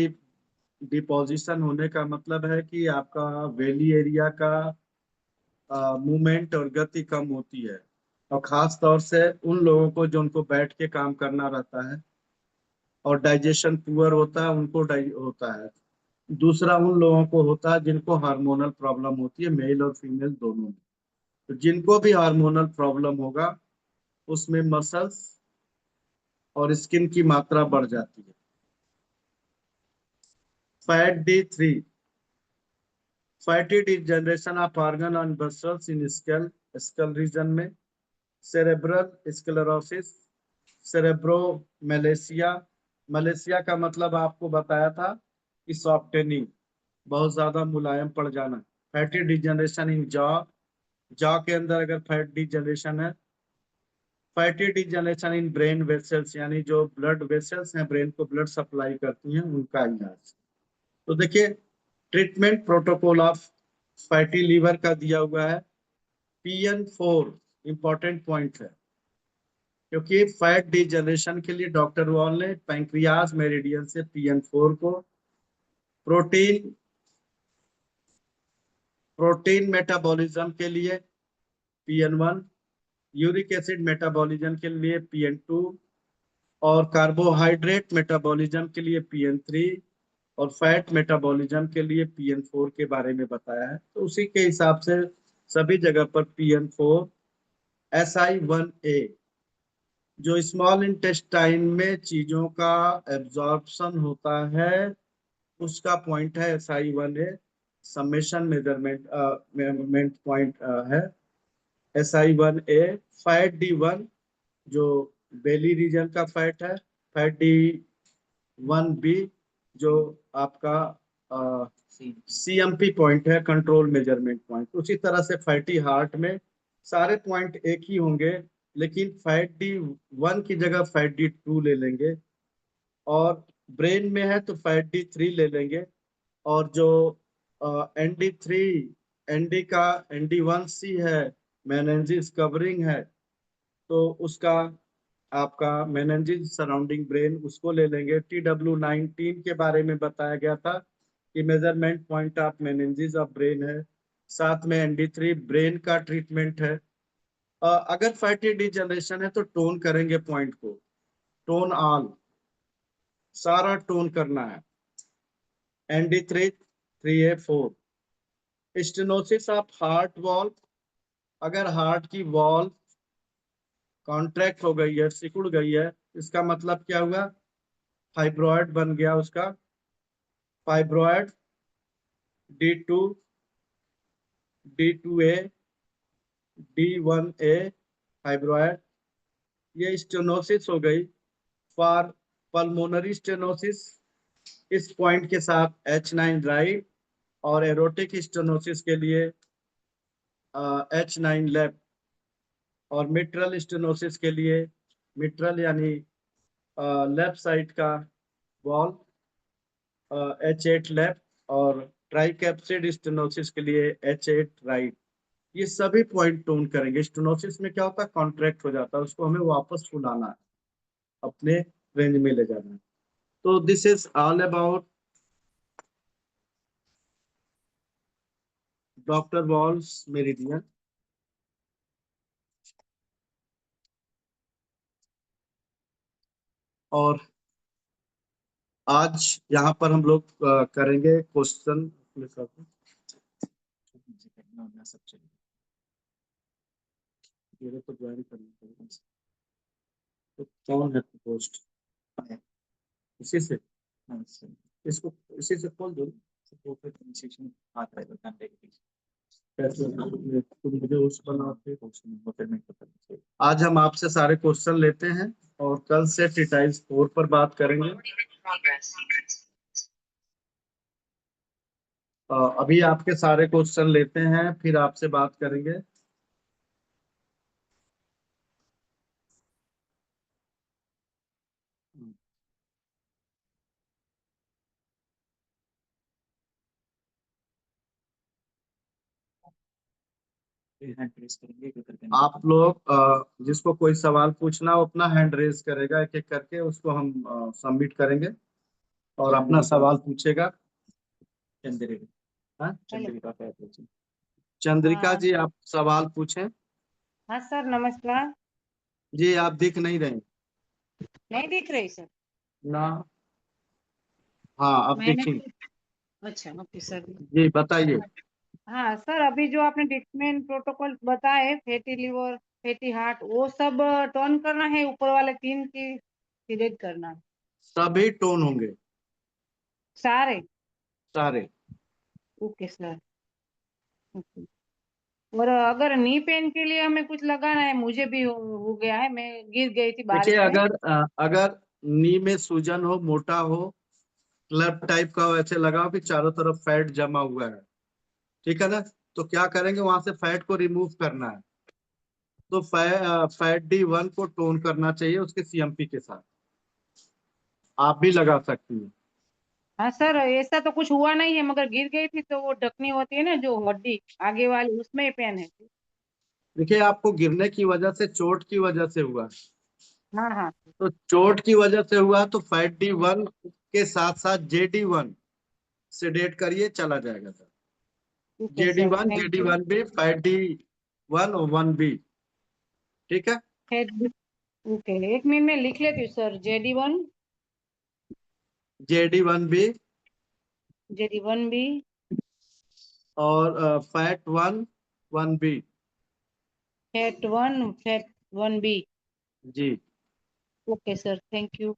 डिपोजिशन होने का मतलब है कि आपका वैली एरिया का मूवमेंट और गति कम होती है, और खास तौर से उन लोगों को जो उनको बैठ के काम करना रहता है और डाइजेशन पुअर होता है उनको होता है। दूसरा उन लोगों को होता है जिनको हार्मोनल प्रॉब्लम होती है, मेल और फीमेल दोनों में। तो जिनको भी हार्मोनल प्रॉब्लम होगा उसमें मसल्स और स्किन की मात्रा बढ़ जाती है। Fat D three, fatty degeneration of organ on muscles in school, school reason में। सेरेब्रल स्क्लेरोसिस, सेरेब्रोमैलेशिया, मलेशिया का मतलब आपको बताया था कि सॉफ्टनिंग, बहुत ज्यादा मुलायम पड़ जाना। Fatty degeneration in jaw, jaw के अंदर अगर फैट डिजनरेशन है। Fatty degeneration in brain vessels, यानी जो ब्लड वेसल्स हैं ब्रेन को ब्लड सप्लाई करती हैं, उनका इलाज। तो देखिए, treatment protocol of fatty liver का दिया हुआ है। PN4 इंपॉर्टेंट पॉइंट है, क्योंकि फैट डिजनरेशन के लिए डॉक्टर वॉल ने पैंक्रियाज मेरिडियन से PN4 को, प्रोटीन प्रोटीन मेटाबॉलिज्म के लिए PN1, यूरिक एसिड मेटाबॉलिज्म के लिए PN2, और कार्बोहाइड्रेट मेटाबॉलिज्म के लिए PN3, और फैट मेटाबॉलिज्म के लिए PN4 के बारे में बताया है। तो उसी के हिसाब से सभी जगह पर PN4, SI1A जो स्मॉल इंटेस्टाइन में चीजों का एब्जॉर्प्शन होता है, उसका पॉइंट है SI1A। समेशन मेजरमेंट पॉइंट है SI1A। फैट D1 जो बेली रीजन का फैट है, फैट D1B जो आपका CMP पॉइंट है, कंट्रोल मेजरमेंट पॉइंट। उसी तरह से फैटी हार्ट में सारे पॉइंट एक ही होंगे, लेकिन फैट D1 की जगह फैट D2 ले लेंगे, और ब्रेन में है तो फैट D3 ले लेंगे, और जो ND3, ND का ND1C है, मेनेंजिस कवरिंग है, तो उसका आपका मेनिंजेस सराउंडिंग ब्रेन, उसको ले लेंगे। TW19 के बारे में बताया गया था कि measurement point of meninges of brain है। साथ में ND3 ब्रेन का ट्रीटमेंट है। अगर फैटी डिजनरेशन है तो टोन करेंगे पॉइंट को, टोन ऑल, सारा टोन करना है। ND3 3A4। Stenosis of heart valve, अगर हार्ट की वॉल्व कॉन्ट्रैक्ट हो गई है, सिकुड़ गई है, इसका मतलब क्या हुआ? फाइब्रॉयड बन गया उसका। Fibroid D2, D2A, D1A fibroid, ये स्टेनोसिस हो गई। फॉर पल्मोनरी स्टेनोसिस इस पॉइंट के साथ H9 राइट, और एरोटिक स्टेनोसिस के लिए H9 लेफ्ट, और मिट्रल स्टेनोसिस के लिए मिट्रल यानी लेफ्ट साइड का वॉल H8 लेफ्ट, और ट्राइकैप्सिड स्टेनोसिस के लिए H8 राइट। ये सभी पॉइंट टोन करेंगे। स्टेनोसिस में क्या होता है? कॉन्ट्रैक्ट हो जाता है, उसको हमें वापस फुलाना है, अपने रेंज में ले जाना है। तो this is all about doctor walls meridian. और आज यहाँ पर हम लोग करेंगे क्वेश्चन। मुझे करना होना सब चाहिए। मेरे को ज्वाइन करना पड़ेगा। तो कौन है पोस्ट? इसी से, हाँ सर। इसको इसी से खोल दो। सपोर्ट कंसेशन आता है तो कैमरे के पीछे कैसे तुम मुझे उस बनाते। क्वेश्चन होटल में पता चले। आज हम आपसे सारे क्वेश्चन लेते हैं और कल से टिटाइज 4 पर बात करेंगे। अभी आपके सारे क्वेश्चन लेते हैं, फिर आपसे बात करेंगे। हैंड प्रेस करेंगे तो करके आप लोग जिसको कोई सवाल पूछना हो अपना हैंड रेज करेगा, एक एक करके उसको हम सबमिट करेंगे और अपना सवाल पूछेगा। चंद्रिका। हाँ? चंद्रिका का पूछे। चंद्रिका हाँ जी, आप सवाल पूछें। हाँ सर, नमस्कार। जी, आप दिख नहीं रहे नहीं दिख रही सर? ना। हाँ, अब मैंने दिखी। अच्छा, ओके सर। जी बताइए। हाँ सर, अभी जो आपने ट्रीटमेंट प्रोटोकॉल बताए, फैटी लिवर, फैटी हार्ट, वो सब टर्न करना है, ऊपर वाले तीन की डिलीट करना है? सभी टोन होंगे, सारे? सारे। Okay sir, okay. और अगर नी पेन के लिए हमें कुछ लगाना है, मुझे भी हो गया है, मैं गिर गई थी देखिए, बारिश में। अगर नी में सूजन हो, मोटा हो, क्लब टाइप का हो, ऐसे लगाओ कि चारों तरफ फैट जमा हुआ है, ठीक है ना? तो क्या करेंगे, वहां से फैट को रिमूव करना है। तो फैट D1 को टोन करना चाहिए उसके CMP के साथ। आप भी लगा सकती हैं। हाँ सर, ऐसा तो कुछ हुआ नहीं है, मगर गिर गई थी तो वो ढकनी होती है ना, जो हड्डी आगे वाली, उसमें पेन है। देखिए, आपको गिरने की वजह से, चोट की वजह से हुआ, हाँ हाँ। तो चोट की वजह से हुआ तो फैट D1 के साथ साथ JD1 सेडेट करिए, चला जाएगा sir. Okay sir, JD1, thank you. JD1B, fat D1 और 1B, ठीक है। ओके, एक मिनट में लिख लेती हूँ सर। JD1, JD1B JD1B, और फैट 1B। Fat 1B। जी। Okay sir, thank you.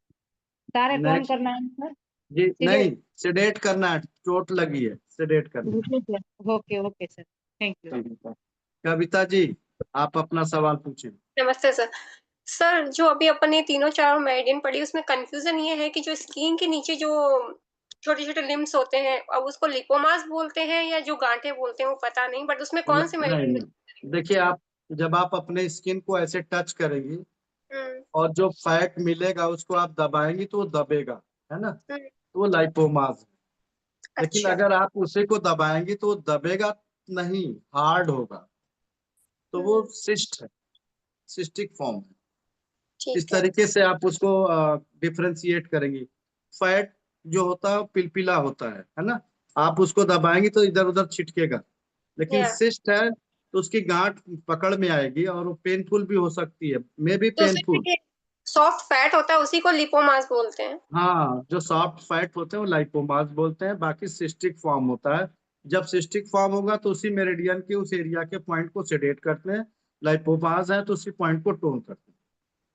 सारे टोन नेक्स्ट। करना है सर? जी सीधे? नहीं, सेडेट करना है, चोट लगी है, सेडेट करना है। Okay okay sir, thank you. Kavita ji, आप अपना सवाल पूछें। नमस्ते सर। सर, जो अभी अपन ये तीनों चारों मेरिडियन पढ़ी, उसमें कंफ्यूजन ये है कि जो स्किन के नीचे जो छोटे-छोटे लिम्स होते हैं, अब उसको लिपोमास बोलते हैं या जो गांठें बोलते हैं, वो पता नहीं, बट उसमें कौन से नहीं मेरिडियन? नहीं, देखिए, जब आप अपने स्किन को ऐसे टच करेंगी हुँ, और जो फैट मिलेगा उसको आप दबाएंगी तो वो दबेगा, है ना? हुँ, तो वो लाइपोमास है। लेकिन अच्छा। अगर आप उसी को दबाएंगी तो वो दबेगा नहीं, हार्ड होगा, तो वो हुँ, सिस्ट है, सिस्टिक फॉर्म है। इस ठीक है। तरीके से आप उसको डिफरेंशिएट करेंगे। फैट जो होता है पिलपिला होता है ना, आप उसको दबाएंगे तो इधर उधर छिटकेगा। लेकिन या सिस्ट है तो उसकी गांठ पकड़ में आएगी और वो पेनफुल भी हो सकती है, मे बी तो पेनफुल। सॉफ्ट फैट होता है उसी को लिपोमास बोलते हैं। हाँ, जो सॉफ्ट फैट होते हैं वो लाइपोमास बोलते हैं, बाकी सिस्टिक फॉर्म होता है। जब सिस्टिक फॉर्म होगा तो उसी मेरिडियन के उस एरिया के पॉइंट को सेडेट करते हैं, लाइपोमास है तो उसी पॉइंट को टोन करते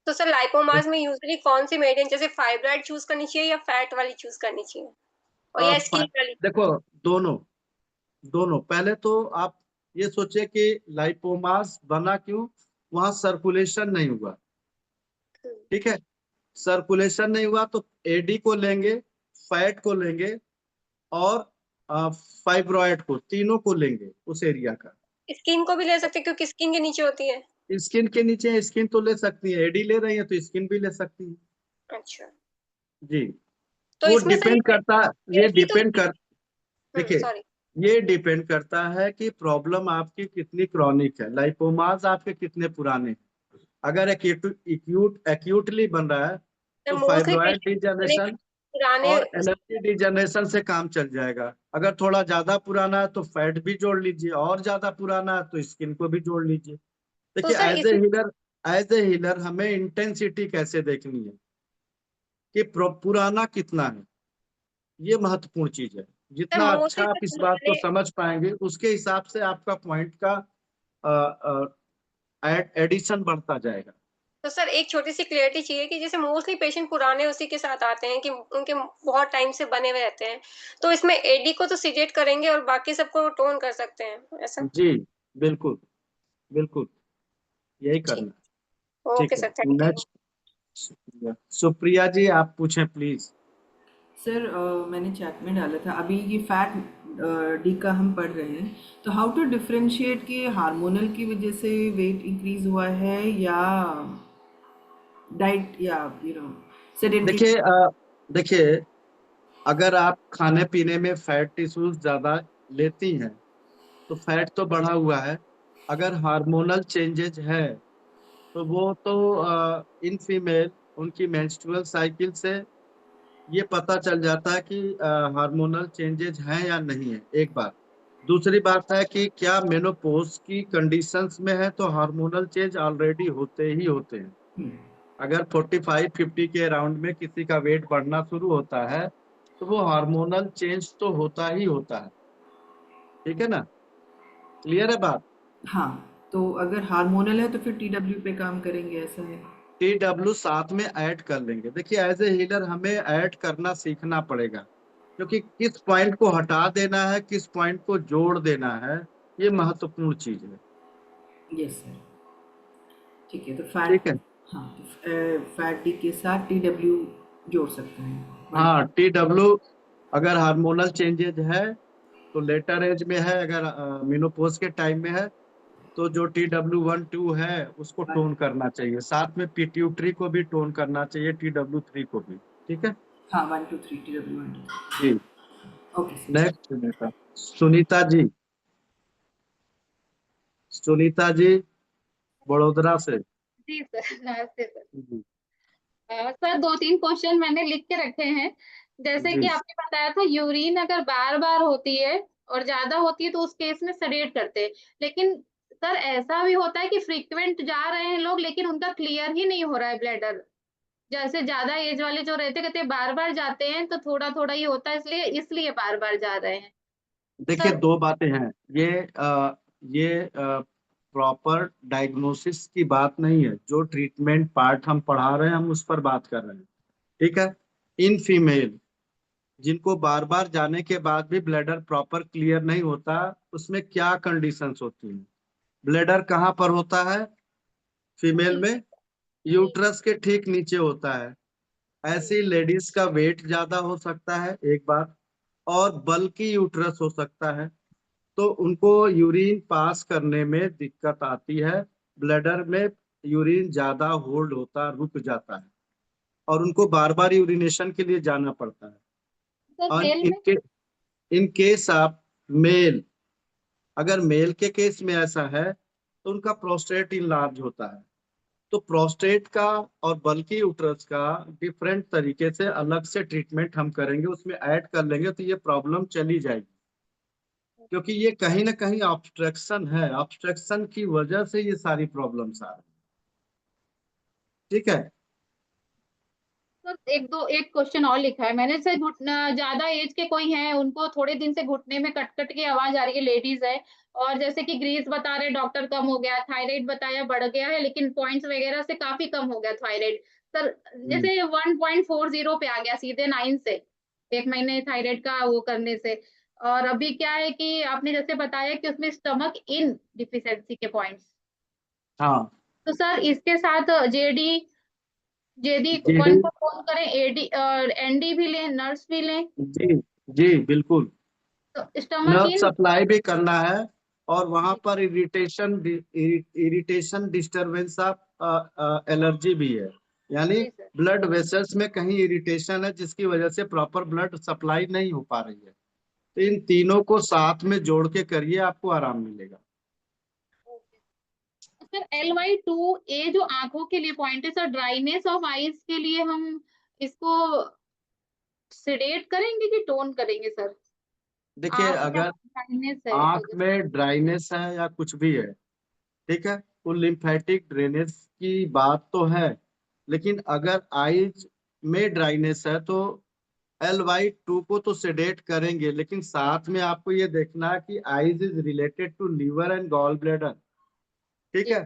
तो सर हैं। लाइपोमास में यूजुअली कौन सी मेडिसिन, जैसे फाइब्राइड चूज करनी चाहिए या फैट वाली चूज करनी चाहिए, और या स्किन वाली? देखो, दोनों दोनों। पहले तो आप ये सोचिए कि लाइपोमास बना क्यों, वहां सर्कुलेशन नहीं हुआ। ठीक है, सर्कुलेशन नहीं हुआ तो एडी को लेंगे, फैट को लेंगे और फाइब्रॉइड को, तीनों को लेंगे उस एरिया का। स्किन को भी ले सकते हैं क्योंकि स्किन के नीचे होती है। स्किन के नीचे स्किन तो ले सकती है, एडी ले रही है तो स्किन भी ले सकती है। अच्छा, जी, तो वो इसमें सर डिपेंड करता है, ये एडी तो डिपेंड कर देखिए, सॉरी। ये डिपेंड करता है कि प्रॉब्लम आपकी कितनी क्रॉनिक है, लाइपोमास आपके कितने पुराने हैं। अगर एक्यूटली बन रहा है तो मोस्टली फाइब्रॉइड पेशेंट डिजनरेशन पुराने। और एलर्जी डिजनरेशन से काम चल जाएगा। अगर थोड़ा ज्यादा पुराना है तो फैट भी जोड़ लीजिए, और ज्यादा पुराना है तो स्किन को भी जोड़ लीजिए। तो देखिए, सर इसमें एज ए हीलर हमें इंटेंसिटी कैसे देखनी है कि पुराना कितना है, ये महत्वपूर्ण चीज है। जितना अच्छा मोस्टली आप इस बात को पुराने। समझ पाएंगे उसके हिसाब से आपका पॉइंट का एडिशन बढ़ता जाएगा। तो सर एक छोटी सी क्लियरिटी चाहिए कि जैसे मोस्टली पेशेंट पुराने उसी के साथ आते हैं कि उनके बहुत टाइम से बने हुए रहते हैं, तो इसमें एडी को तो सिजेट करेंगे और बाकी सबको टोन कर सकते हैं, ऐसा? जी, बिल्कुल बिल्कुल, यही ठीक। करना है। ओके ठीक है, sir, thank you. Next Supriya ji, आप पूछें प्लीज। सर मैंने चैट में डाला था अभी ये फैट डी का हम पढ़ रहे हैं, तो हाउ टू डिफरेंशिएट कि हार्मोनल की वजह से वेट इंक्रीज हुआ है या डाइट या सेडेंटरी। देखिए, अगर आप खाने पीने में फैट टिश्यूज ज्यादा लेती हैं तो फैट तो बढ़ा हुआ है। अगर हार्मोनल चेंजेज है तो वो तो इन फीमेल उनकी मेंस्ट्रुअल साइकिल से ये पता चल जाता है कि हार्मोनल चेंजेज हैं या नहीं है, एक बात। दूसरी बात है कि क्या मेनोपॉज की कंडीशंस में है तो हार्मोनल चेंज ऑलरेडी होते ही होते हैं। अगर 45-50 के अराउंड में किसी का वेट बढ़ना शुरू होता है तो वो हार्मोनल चेंज तो होता ही होता है। ठीक है ना, क्लियर है बात। हाँ, तो अगर हार्मोनल है तो फिर टीडब्ल्यू पे काम करेंगे, ऐसा है? TW साथ में ऐड कर लेंगे। देखिए, एज ए हीलर हमें ऐड करना सीखना पड़ेगा, क्योंकि किस पॉइंट को हटा देना है, किस पॉइंट को जोड़ देना है, ये महत्वपूर्ण चीज है। यस सर, ठीक है। तो फैट, ठीक है, हाँ, तो फैट डी के साथ टीडब्ल्यू जोड़ सकते हैं। हाँ, TW अगर हार्मोनल चेंजेज है तो लेटर एज में है, अगर मेनोपॉज के टाइम में है तो जो TW1-2 है उसको टोन करना चाहिए, साथ में पिट्यूटरी को भी टोन करना चाहिए, TW3 को भी। ठीक है हाँ, 1 2 3 टीडब्ल्यू 1 2 जी। 3। Okay sir. Next Sunita ji, Sunita ji Vadodara से। जी सर, नमस्ते सर। जी सर 2-3 क्वेश्चन मैंने लिख के रखे हैं। जैसे जी कि आपने बताया था यूरिन अगर बार बार होती है और ज्यादा होती है तो उस केस में सेडेट करते हैं, लेकिन सर ऐसा भी होता है कि फ्रीक्वेंट जा रहे हैं लोग लेकिन उनका क्लियर ही नहीं हो रहा है ब्लैडर। जैसे ज्यादा एज वाले जो रहते कहते हैं बार बार जाते हैं तो थोड़ा थोड़ा ही होता है, इसलिए इसलिए बार बार जा रहे हैं देखिए, सर। दो बातें हैं। ये प्रॉपर डायग्नोसिस की बात नहीं है, जो ट्रीटमेंट पार्ट हम पढ़ा रहे हैं हम उस पर बात कर रहे हैं। ठीक है, इन फीमेल जिनको बार बार जाने के बाद भी ब्लैडर प्रॉपर क्लियर नहीं होता, उसमें क्या कंडीशंस होती हैं। ब्लैडर कहाँ पर होता है फीमेल में? यूट्रस के ठीक नीचे होता है। ऐसी लेडीज का वेट ज्यादा हो सकता है, एक बात, और बल्कि यूट्रस हो सकता है, तो उनको यूरिन पास करने में दिक्कत आती है। ब्लैडर में यूरिन ज्यादा होल्ड होता, रुक जाता है और उनको बार बार यूरिनेशन के लिए जाना पड़ता है। सर और मेल में इन केस आप मेल, अगर मेल के केस में ऐसा है तो उनका प्रोस्टेट इनलार्ज होता है। तो प्रोस्टेट का और बल्कि यूट्रस का डिफरेंट तरीके से अलग से ट्रीटमेंट हम करेंगे, उसमें ऐड कर लेंगे तो ये प्रॉब्लम चली जाएगी, क्योंकि ये कहीं ना कहीं ऑब्स्ट्रक्शन है, ऑब्स्ट्रक्शन की वजह से ये सारी प्रॉब्लम्स आ रही है। ठीक है। सर एक क्वेश्चन और लिखा है मैंने सर, घुटना ज्यादा एज के कोई हैं उनको थोड़े दिन से घुटने में कट कट की आवाज आ रही है, लेडीज है, और जैसे कि ग्रीस बता रहे डॉक्टर कम हो गया, थायराइड बताया बढ़ गया है, लेकिन पॉइंट्स वगैरह से काफी कम हो गया थायराइड सर, जैसे 1.40 पे आ गया सीधे 9 से, 1 महीने थायराइड का वो करने से। और अभी क्या है कि आपने जैसे बताया कि उसमें स्टमक इन डिफिशिएंसी के पॉइंट्स, हाँ, तो सर इसके साथ जेडी जेडी जी 1 को फोन करें, एडी और एनडी भी लें, नर्स भी लें, जी जी बिल्कुल, तो स्टमक नर्व इन। सप्लाई भी करना है, और वहां जी पर इरिटेशन डिस्टरबेंस ऑफ एलर्जी भी है, यानी जी सर। ब्लड वेसल्स में कहीं इरिटेशन है जिसकी वजह से प्रॉपर ब्लड सप्लाई नहीं हो पा रही है। तो इन तीनों को साथ में जोड़ के करिए, आपको आराम मिलेगा। सर LY2A जो आंखों के लिए पॉइंट है सर, ड्राइनेस ऑफ आईज के लिए हम इसको सिडेट करेंगे कि टोन करेंगे सर? देखिए, आंख अगर ड्राइनेस है तो आंख में ड्राइनेस है या कुछ भी है, ठीक है, वो लिम्फेटिक ड्रेनेज की बात तो है, लेकिन अगर आईज में ड्राइनेस है तो LY2 को तो सेडेट करेंगे, लेकिन साथ में आपको ये देखना है कि eyes is related to liver and gall bladder. ठीक जी है।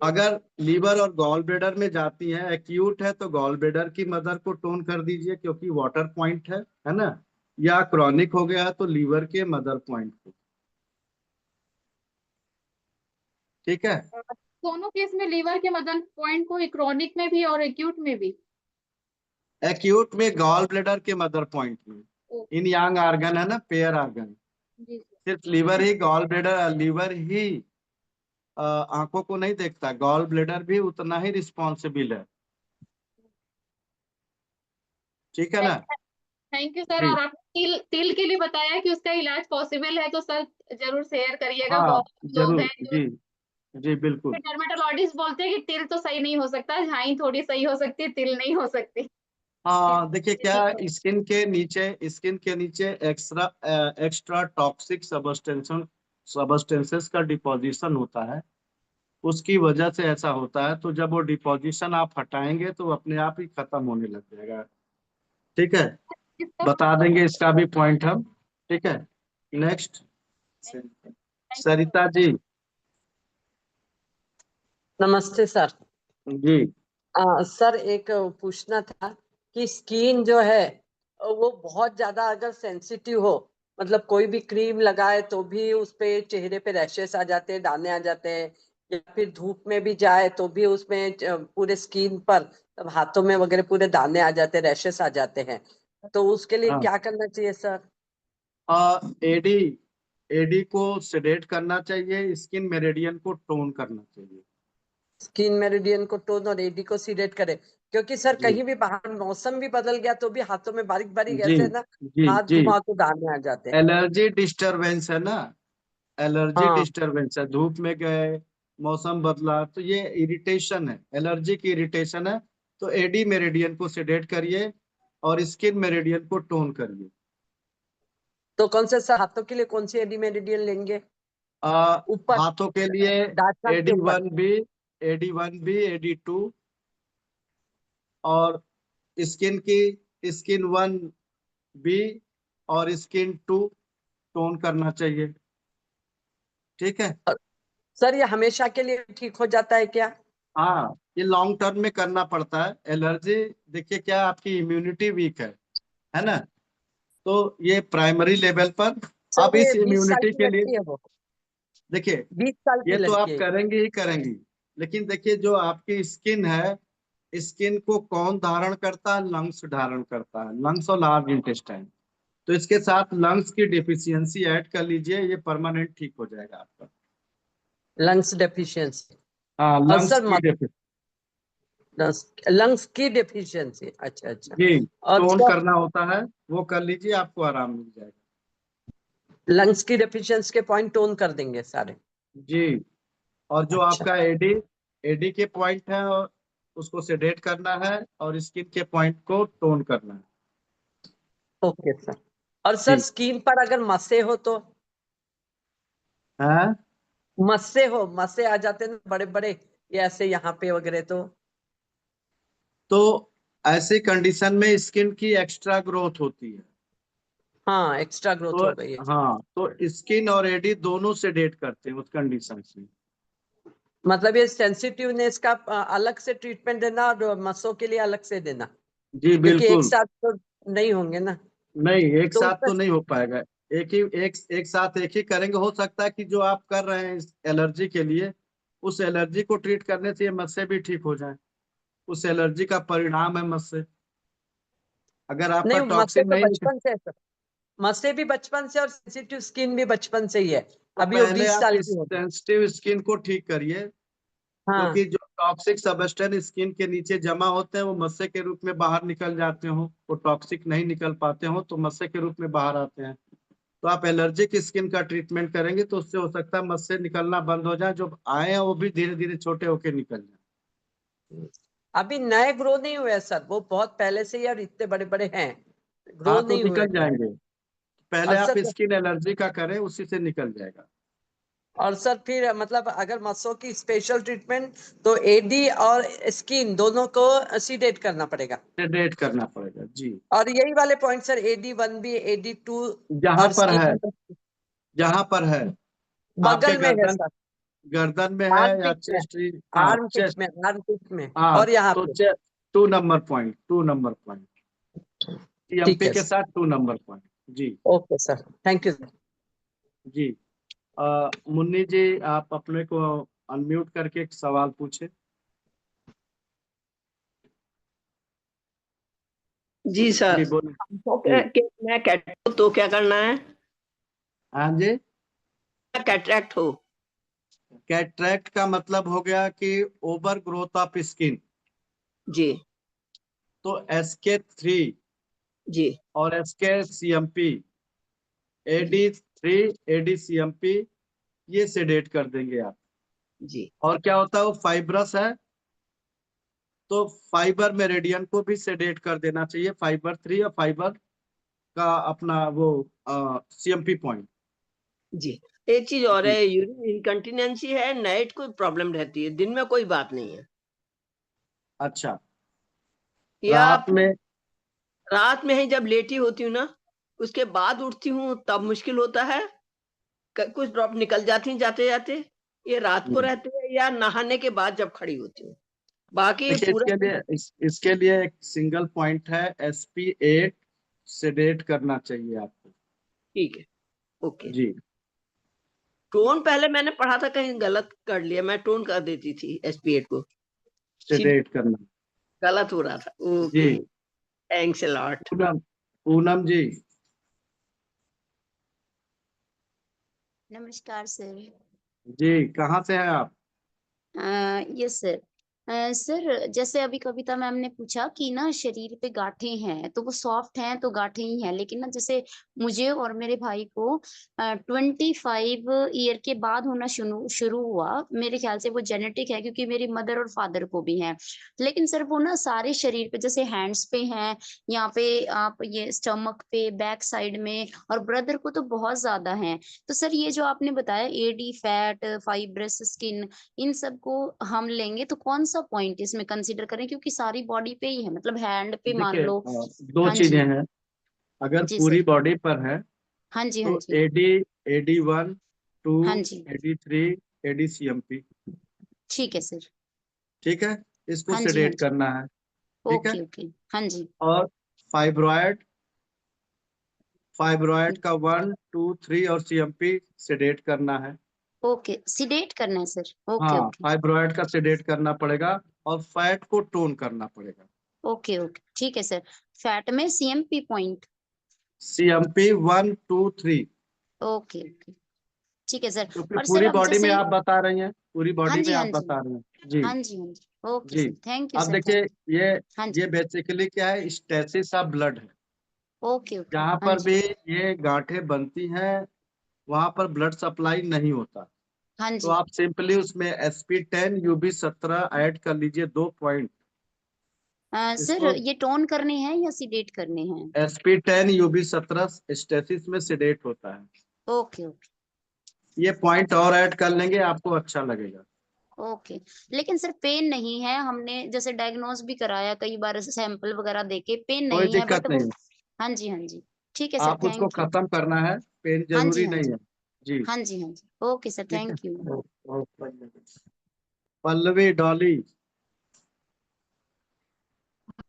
अगर लीवर और गॉल ब्लैडर में जाती है, एक्यूट है, तो गॉल ब्लैडर की मदर को टोन कर दीजिए क्योंकि वाटर पॉइंट है ना, या क्रॉनिक हो गया है तो लीवर के मदर पॉइंट को। ठीक है। दोनों केस में लीवर के मदन पॉइंट को क्रॉनिक में भी और एक्यूट में भी? एक्यूट में गॉल ब्लैडर के मदर पॉइंट में, ओ, इन यांग आर्गन है ना, पेयर आर्गन, जी सर। सिर्फ लीवर ही, गॉल ब्लैडर लीवर ही आंखों को नहीं देखता, गॉल ब्लैडर भी उतना ही रिस्पॉन्सिबल है। ठीक है ना। Thank you sir. जी और आपने तिल तिल के लिए बताया कि उसका इलाज पॉसिबल है, तो सर जरूर शेयर करिएगा, हाँ, बहुत लोग जरूर हैं जो जी, जी बिल्कुल। डर्मेटोलॉजिस्ट बोलते हैं कि तिल तो सही नहीं हो सकता, झाई थोड़ी सही हो सकती है, तिल नहीं हो सकती। हाँ, देखिए क्या, ठीक है। स्किन के नीचे एक्स्ट्रा टॉक्सिक सबस्टेंसेस का डिपोजिशन होता है, उसकी वजह से ऐसा होता है, तो जब वो डिपोजिशन आप हटाएंगे तो वो अपने आप ही खत्म होने लग जाएगा। ठीक है, इसका बता देंगे इसका भी पॉइंट हम। ठीक है। Next, thank you Sarita ji. नमस्ते सर। जी सर एक पूछना था कि स्किन जो है वो बहुत ज्यादा अगर सेंसिटिव हो, मतलब कोई भी क्रीम लगाए तो भी उस पे चेहरे पे रैशेस आ जाते हैं, दाने आ जाते हैं, या फिर धूप में भी जाए तो भी उसमें पूरे स्किन पर, तब हाथों में वगैरह पूरे दाने आ जाते हैं, रैशेस आ जाते हैं, तो उसके लिए हाँ, क्या करना चाहिए सर? एडी एडी को सेडेट करना चाहिए, स्किन मेरिडियन को टोन करना चाहिए। स्किन मेरिडियन को टोन और एडी को सीडेट करे, क्योंकि सर जी कहीं भी बाहर मौसम भी बदल गया तो भी हाथों में बारीक बारीक जी ऐसे ना जी हाथ जी, घुमा तो दाने आ जाते हैं। एलर्जी डिस्टरबेंस है ना, एलर्जी हाँ, डिस्टरबेंस है, धूप में गए, मौसम बदला तो ये इरिटेशन है, एलर्जी की इरिटेशन है, तो एडी मेरिडियन को सेडेट करिए और स्किन मेरिडियन को टोन करिए। तो कौन से सर हाथों के लिए कौन सी एडी मेरिडियन लेंगे? आ, ऊपर, हाथों के लिए दांत कान के ऊपर? AD1B AD2, और स्किन की स्किन 1B और स्किन 2 टोन करना चाहिए। ठीक है। सर ये हमेशा के लिए ठीक हो जाता है क्या? हाँ, ये लॉन्ग टर्म में करना पड़ता है, एलर्जी, देखिए क्या, आपकी इम्यूनिटी वीक है ना, तो ये प्राइमरी लेवल पर, अब सर ये इस 20 साल इम्यूनिटी की के लिए लड़की है वो, देखिए, 20 साल की ये तो लड़की आप है। करेंगे ही करेंगी, लेकिन देखिए जो आपकी स्किन है, स्किन को कौन धारण करता है, लंग्स धारण करता है, लंग्स और लार्ज इंटेस्टाइन, तो इसके साथ लंग्स की डिफिशियंसी ऐड कर लीजिए, ये परमानेंट ठीक हो जाएगा आपका। Lungs deficiency? हाँ, और लंग्स सर की डिफिशियंसी, लंग्स की डेफिशिएंसी, अच्छा अच्छा। जी, और टोन सर करना होता है, वो कर लीजिए, आपको आराम मिल जाएगा। लंग्स की डेफिशिएंसी के पॉइंट टोन कर देंगे सारे? जी, और जो अच्छा। आपका एडी एडी के पॉइंट है और उसको सेडेट करना है, और स्किन के पॉइंट को टोन करना है। Okay sir. और सर जी। स्किन पर अगर मस्से हो तो? हाँ, मस्से आ जाते हैं ना बड़े बड़े, ये ऐसे यहाँ पे वगैरह, तो ऐसी कंडीशन में स्किन की एक्स्ट्रा ग्रोथ होती है। हाँ एक्स्ट्रा ग्रोथ तो हो गई है। हाँ, तो स्किन और एडी दोनों सेडेट करते हैं उस कंडीशन से। मतलब ये सेंसिटिवनेस का अलग से ट्रीटमेंट देना और मसों के लिए अलग से देना, जी क्योंकि एक बिल्कुल। साथ तो नहीं होंगे ना। नहीं, एक तो साथ उसका तो नहीं हो पाएगा। एक साथ एक ही करेंगे। हो सकता है कि जो आप कर रहे हैं एलर्जी के लिए, उस एलर्जी को ट्रीट करने से ये मस्से भी ठीक हो जाए। उस एलर्जी का परिणाम है मस्से। अगर आपका नहीं, मस्से टॉक्सिन तो नहीं निकल, बचपन से है सर। मस्से भी बचपन से और सेंसिटिव स्किन भी बचपन से ही है। तो अभी वो पहले 20 आप साल इस की होगी। सेंसिटिव स्किन को ठीक करिए, हाँ क्योंकि जो टॉक्सिक सब्सटेंस स्किन के नीचे जमा होते हैं वो मस्से के रूप में बाहर निकल जाते हो। वो टॉक्सिक नहीं निकल पाते हो तो मस्से के रूप में बाहर आते हैं। तो आप एलर्जिक स्किन का ट्रीटमेंट करेंगे तो उससे हो सकता है मस्से निकलना बंद हो जाए, जो आए हैं वो भी धीरे धीरे छोटे होके निकल जाए। अभी नए ग्रो नहीं हुए सर, वो बहुत पहले से ही और इतने बड़े बड़े हैं, ग्रो हाँ, तो नहीं हुए। निकल जाएंगे। पहले और आप सर स्किन एलर्जी का करें, उसी से निकल जाएगा। फिर मतलब अगर मस्सों की स्पेशल ट्रीटमेंट तो एडी और स्किन दोनों को सीडेट करना पड़ेगा। सेडेट करना पड़ेगा जी। और यही वाले पॉइंट सर, AD1B AD2 जहां और पर है, स्किन जहां पर है आपके बगल में है गर्दन, सर, गर्दन में है आर्म या पिट में, चेस्ट, हाँ चेस्ट, आर्म पिट में हाँ, और यहाँ तो पे। 2 नंबर पॉइंट ठीक टीएमपी है के सर। साथ 2 नंबर पॉइंट। जी। Okay sir, thank you. जी। मुन्नी जी, आप अपने को अनम्यूट करके एक सवाल पूछे। जी सर। जी बोले। तो जी। मैं कैटरेक्ट तो क्या करना है? हाँ जी। कैटरेक्ट हो? कैटरैक्ट का मतलब हो गया कि ओवर ग्रोथ ऑफ स्किन। जी तो SK3 जी और SKCMP, AD3, ADCMP, ये सेडेट कर देंगे आप। जी और क्या होता है, वो फाइब्रस है तो फाइबर मेरिडियन को भी सेडेट कर देना चाहिए, फाइबर 3 और फाइबर का अपना वो CMP पॉइंट। जी। एक चीज और जी। है, यूरिन इनकंटिनेंसी है, नाइट कोई प्रॉब्लम रहती है, दिन में कोई बात नहीं है। अच्छा, या रात में? रात में ही जब लेटी होती हूँ ना, उसके बाद उठती हूँ तब मुश्किल होता है। कुछ ड्रॉप निकल जाती हैं जाते जाते। ये रात को रहते हैं या नहाने के बाद जब खड़ी होती हूँ, बाकी देखिए, पूरा इसके लिए एक सिंगल पॉइंट है, SP8 सेडेट करना चाहिए आपको। ठीक है। ओके। जी। टोन पहले मैंने पढ़ा था, कहीं गलत कर लिया, मैं टोन कर देती थी SP8 को, सेडेट करना। गलत हो रहा था। जी। Okay, thanks a lot. Poonam, Poonam ji. नमस्कार सर। जी, कहाँ से हैं आप? Yes sir. सर जैसे अभी कविता मैम ने पूछा कि ना शरीर पे गांठें हैं तो वो सॉफ्ट हैं तो गांठें ही हैं, लेकिन ना जैसे मुझे और मेरे भाई को 25 ईयर के बाद होना शुरू शुरू हुआ। मेरे ख्याल से वो जेनेटिक है क्योंकि मेरी मदर और फादर को भी है। लेकिन सर वो ना सारे शरीर पे, जैसे हैंड्स पे हैं, यहाँ पे आप ये स्टमक पे, बैक साइड में, और ब्रदर को तो बहुत ज्यादा है। तो सर ये जो आपने बताया एडी, फैट, फाइब्रस स्किन, इन सब को हम लेंगे तो कौन सा पॉइंट इसमें कंसीडर करें, क्योंकि सारी बॉडी पे ही है, मतलब हैंड पे मान देखिए, लो। दो हाँ चीजें जी। हैं। अगर जी पूरी सर। बॉडी पर है हाँ जी हाँ तो जी। AD1, 2, हाँ जी। AD3, ADCMP। ठीक है सर। ठीक है, इसको हाँ जी हाँ सेडेट जी। करना है। ठीक है। Okay okay. हाँ जी। और फाइब्रॉयड, फाइब्रॉयड का 1, 2, 3 और CMP सेडेट करना है। ओके, सिडेट करना है सर। ओके हाँ, ओके। फाइब्रॉयड का सेडेट करना पड़ेगा और फैट को टोन करना पड़ेगा। ओके ओके ठीक है सर। फैट में CMP point. CMP 1, 2, 3। Okay okay ठीक है सर। क्योंकि और सर पूरी अब बॉडी में जैसे, आप बता रही हैं, पूरी हाँ बॉडी में जी हाँ आप जी। बता रहे हैं। जी। हाँ जी हाँ जी। ओके जी। सर, थैंक यू अब सर, देखिए, थैंक। ये हाँ ये जी। बेसिकली क्या है, स्टेसिस ऑफ ब्लड है। Okay okay. जहाँ हाँ पर जी। भी ये गांठें बनती हैं वहां पर ब्लड सप्लाई नहीं होता। हाँ तो जी। आप सिंपली उसमें SP10 UB17 ऐड कर लीजिए 2 पॉइंट। सर इसको ये टोन करने हैं या सीडेट करने हैं? SP10 UB17 स्टेसिस में सिडेट होता है। ओके ओके ये पॉइंट और ऐड कर लेंगे, आपको अच्छा लगेगा। ओके। लेकिन सर पेन नहीं है, हमने जैसे डायग्नोज भी कराया कई बार सैंपल वगैरह देके, पेन कोई नहीं है दिक्कत बट वो। नहीं, हाँ जी हाँ जी। ठीक है सर, आप उसको थैंक यू। खत्म करना है, पेन हाँ जी जरूरी हाँ नहीं जी। है जी। हाँ जी हाँ जी। ओके सर, ठीक है। Thank you. Okay. Pallavi Dolly.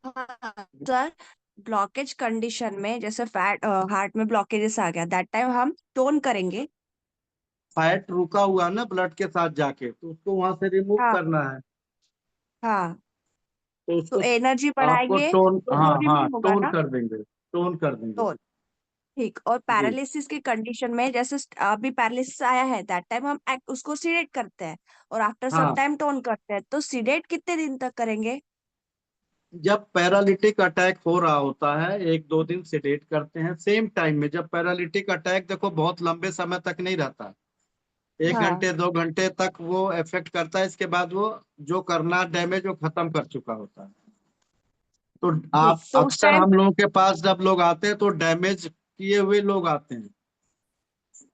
हाँ सर, ब्लॉकेज कंडीशन में जैसे फैट हार्ट में ब्लॉकेजेस आ गया, दैट टाइम हम टोन करेंगे। फैट रुका हुआ ना ब्लड के साथ जाके, तो उसको वहां से रिमूव हाँ करना है। हाँ, तो तो उसको एनर्जी आपको बढ़ाएंगे टोन, तो वो हाँ हाँ, रिमूव होगा टोन ना। कर देंगे, टोन कर देंगे। टोन, ठीक। और जी पैरालिसिस की कंडीशन में जैसे अभी पैरालिसिस आया है, दैट टाइम हम उसको सीडेट करते हैं और आफ्टर सम हाँ, टाइम टोन करते हैं। तो सीडेट कितने दिन तक करेंगे? जब पैरालिटिक अटैक हो रहा होता है 1-2 दिन सेडेट करते हैं। सेम टाइम में जब पैरालिटिक अटैक, देखो बहुत लंबे समय तक नहीं रहता, 1 घंटे 2 घंटे तक वो इफेक्ट करता है। इसके बाद वो जो करना डैमेज वो खत्म कर चुका होता है। तो ठीक, आप तो उस अक्सर टाइम। हम लोगों के पास जब लोग आते हैं तो डैमेज किए हुए लोग आते हैं।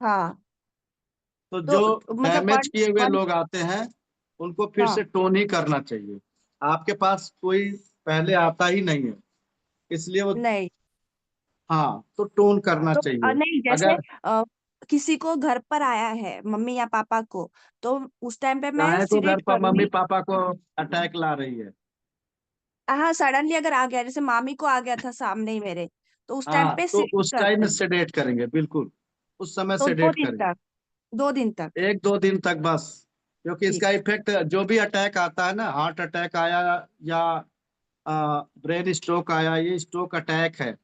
हाँ, तो तो जो मतलब डैमेज वन किए हुए वन। लोग आते हैं उनको फिर से हाँ, टोन ही करना चाहिए। आपके पास कोई पहले आता ही नहीं है, इसलिए वो, नहीं। हाँ, तो टोन करना तो चाहिए। नहीं, जैसे अगर किसी को घर पर आया है, मम्मी या पापा को, तो उस टाइम पे मैं चाहे तो घर सीडेट पर मम्मी करूंगी। पापा को अटैक ला रही है, हाँ, सडनली अगर आ गया, जैसे मामी को आ गया था सामने ही मेरे, तो उस टाइम हाँ, पे तो सीडेट उस करते टाइम हैं। सेडेट करेंगे, बिल्कुल उस समय तो दो सेडेट दिन करेंगे। तक, 2 दिन तक। 1-2 दिन तक बस, क्योंकि ठीक। इसका इफेक्ट जो भी अटैक आता है ना, हार्ट अटैक आया या ब्रेन स्ट्रोक आया, ये स्ट्रोक अटैक है,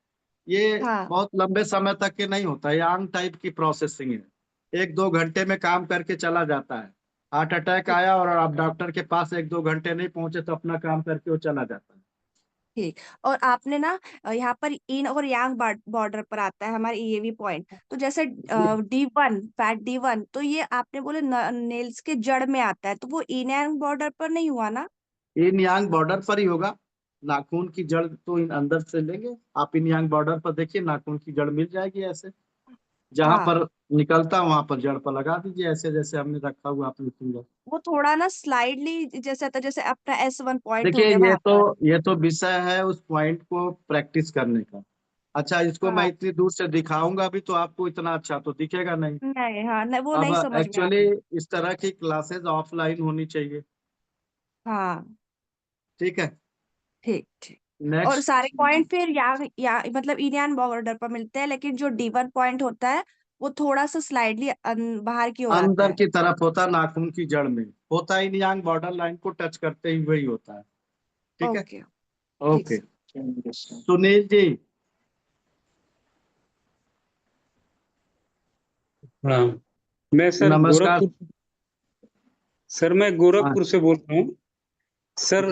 ये हाँ बहुत लंबे समय तक के नहीं होता, ये आम टाइप की प्रोसेसिंग है, 1-2 घंटे में काम करके चला जाता है। हार्ट अटैक ठीक। आया और आप डॉक्टर के पास 1-2 घंटे नहीं पहुंचे तो अपना काम करके वो चला जाता है। ठीक। और आपने ना यहाँ पर इन और यांग बॉर्डर पर आता है हमारे ईएवी पॉइंट। तो जैसे D1, फैट D1, तो ये आपने बोले नेल्स के जड़ में आता है, तो वो इन यांग बॉर्डर पर नहीं हुआ ना? इन यांग बॉर्डर पर ही होगा। नाखून की जड़ तो इन अंदर से लेंगे, आप इन यांग बॉर्डर पर देखिए, नाखून की जड़ मिल जाएगी ऐसे, जहां हाँ, पर निकलता वहां पर जड़ पर लगा दीजिए, ऐसे जैसे हमने रखा हुआ अपनी फिंगर। वो थोड़ा ना स्लाइडली जैसे आता है, जैसे अपना S1 पॉइंट हो देखिए गया ये वहां तो पर। ये तो विषय है उस पॉइंट को प्रैक्टिस करने का। अच्छा, इसको मैं हाँ, इतनी दूर से दिखाऊंगा भी तो आपको इतना अच्छा तो दिखेगा नहीं। नहीं, हाँ नहीं, वो अब नहीं समझ में एक्चुअली आती। इस तरह की क्लासेस ऑफलाइन होनी चाहिए। हाँ, ठीक है। ठीक ठीक। और नेक्स्ट, सारे पॉइंट फिर या मतलब ईरान बॉर्डर पर मिलते हैं, लेकिन जो D1 पॉइंट होता है वो थोड़ा सा स्लाइडली बाहर की ओर आता अंदर है। की तरफ होता है, नाखून की जड़ में होता है, इन यांग बॉर्डर लाइन को टच करते हुए ही होता है। ठीक है। ओके, ठीक ओके। सर। सुनील जी। हाँ, मैं सर नमस्कार। गोरखपुर सर मैं हाँ गोरखपुर से बोल रहा हूँ सर।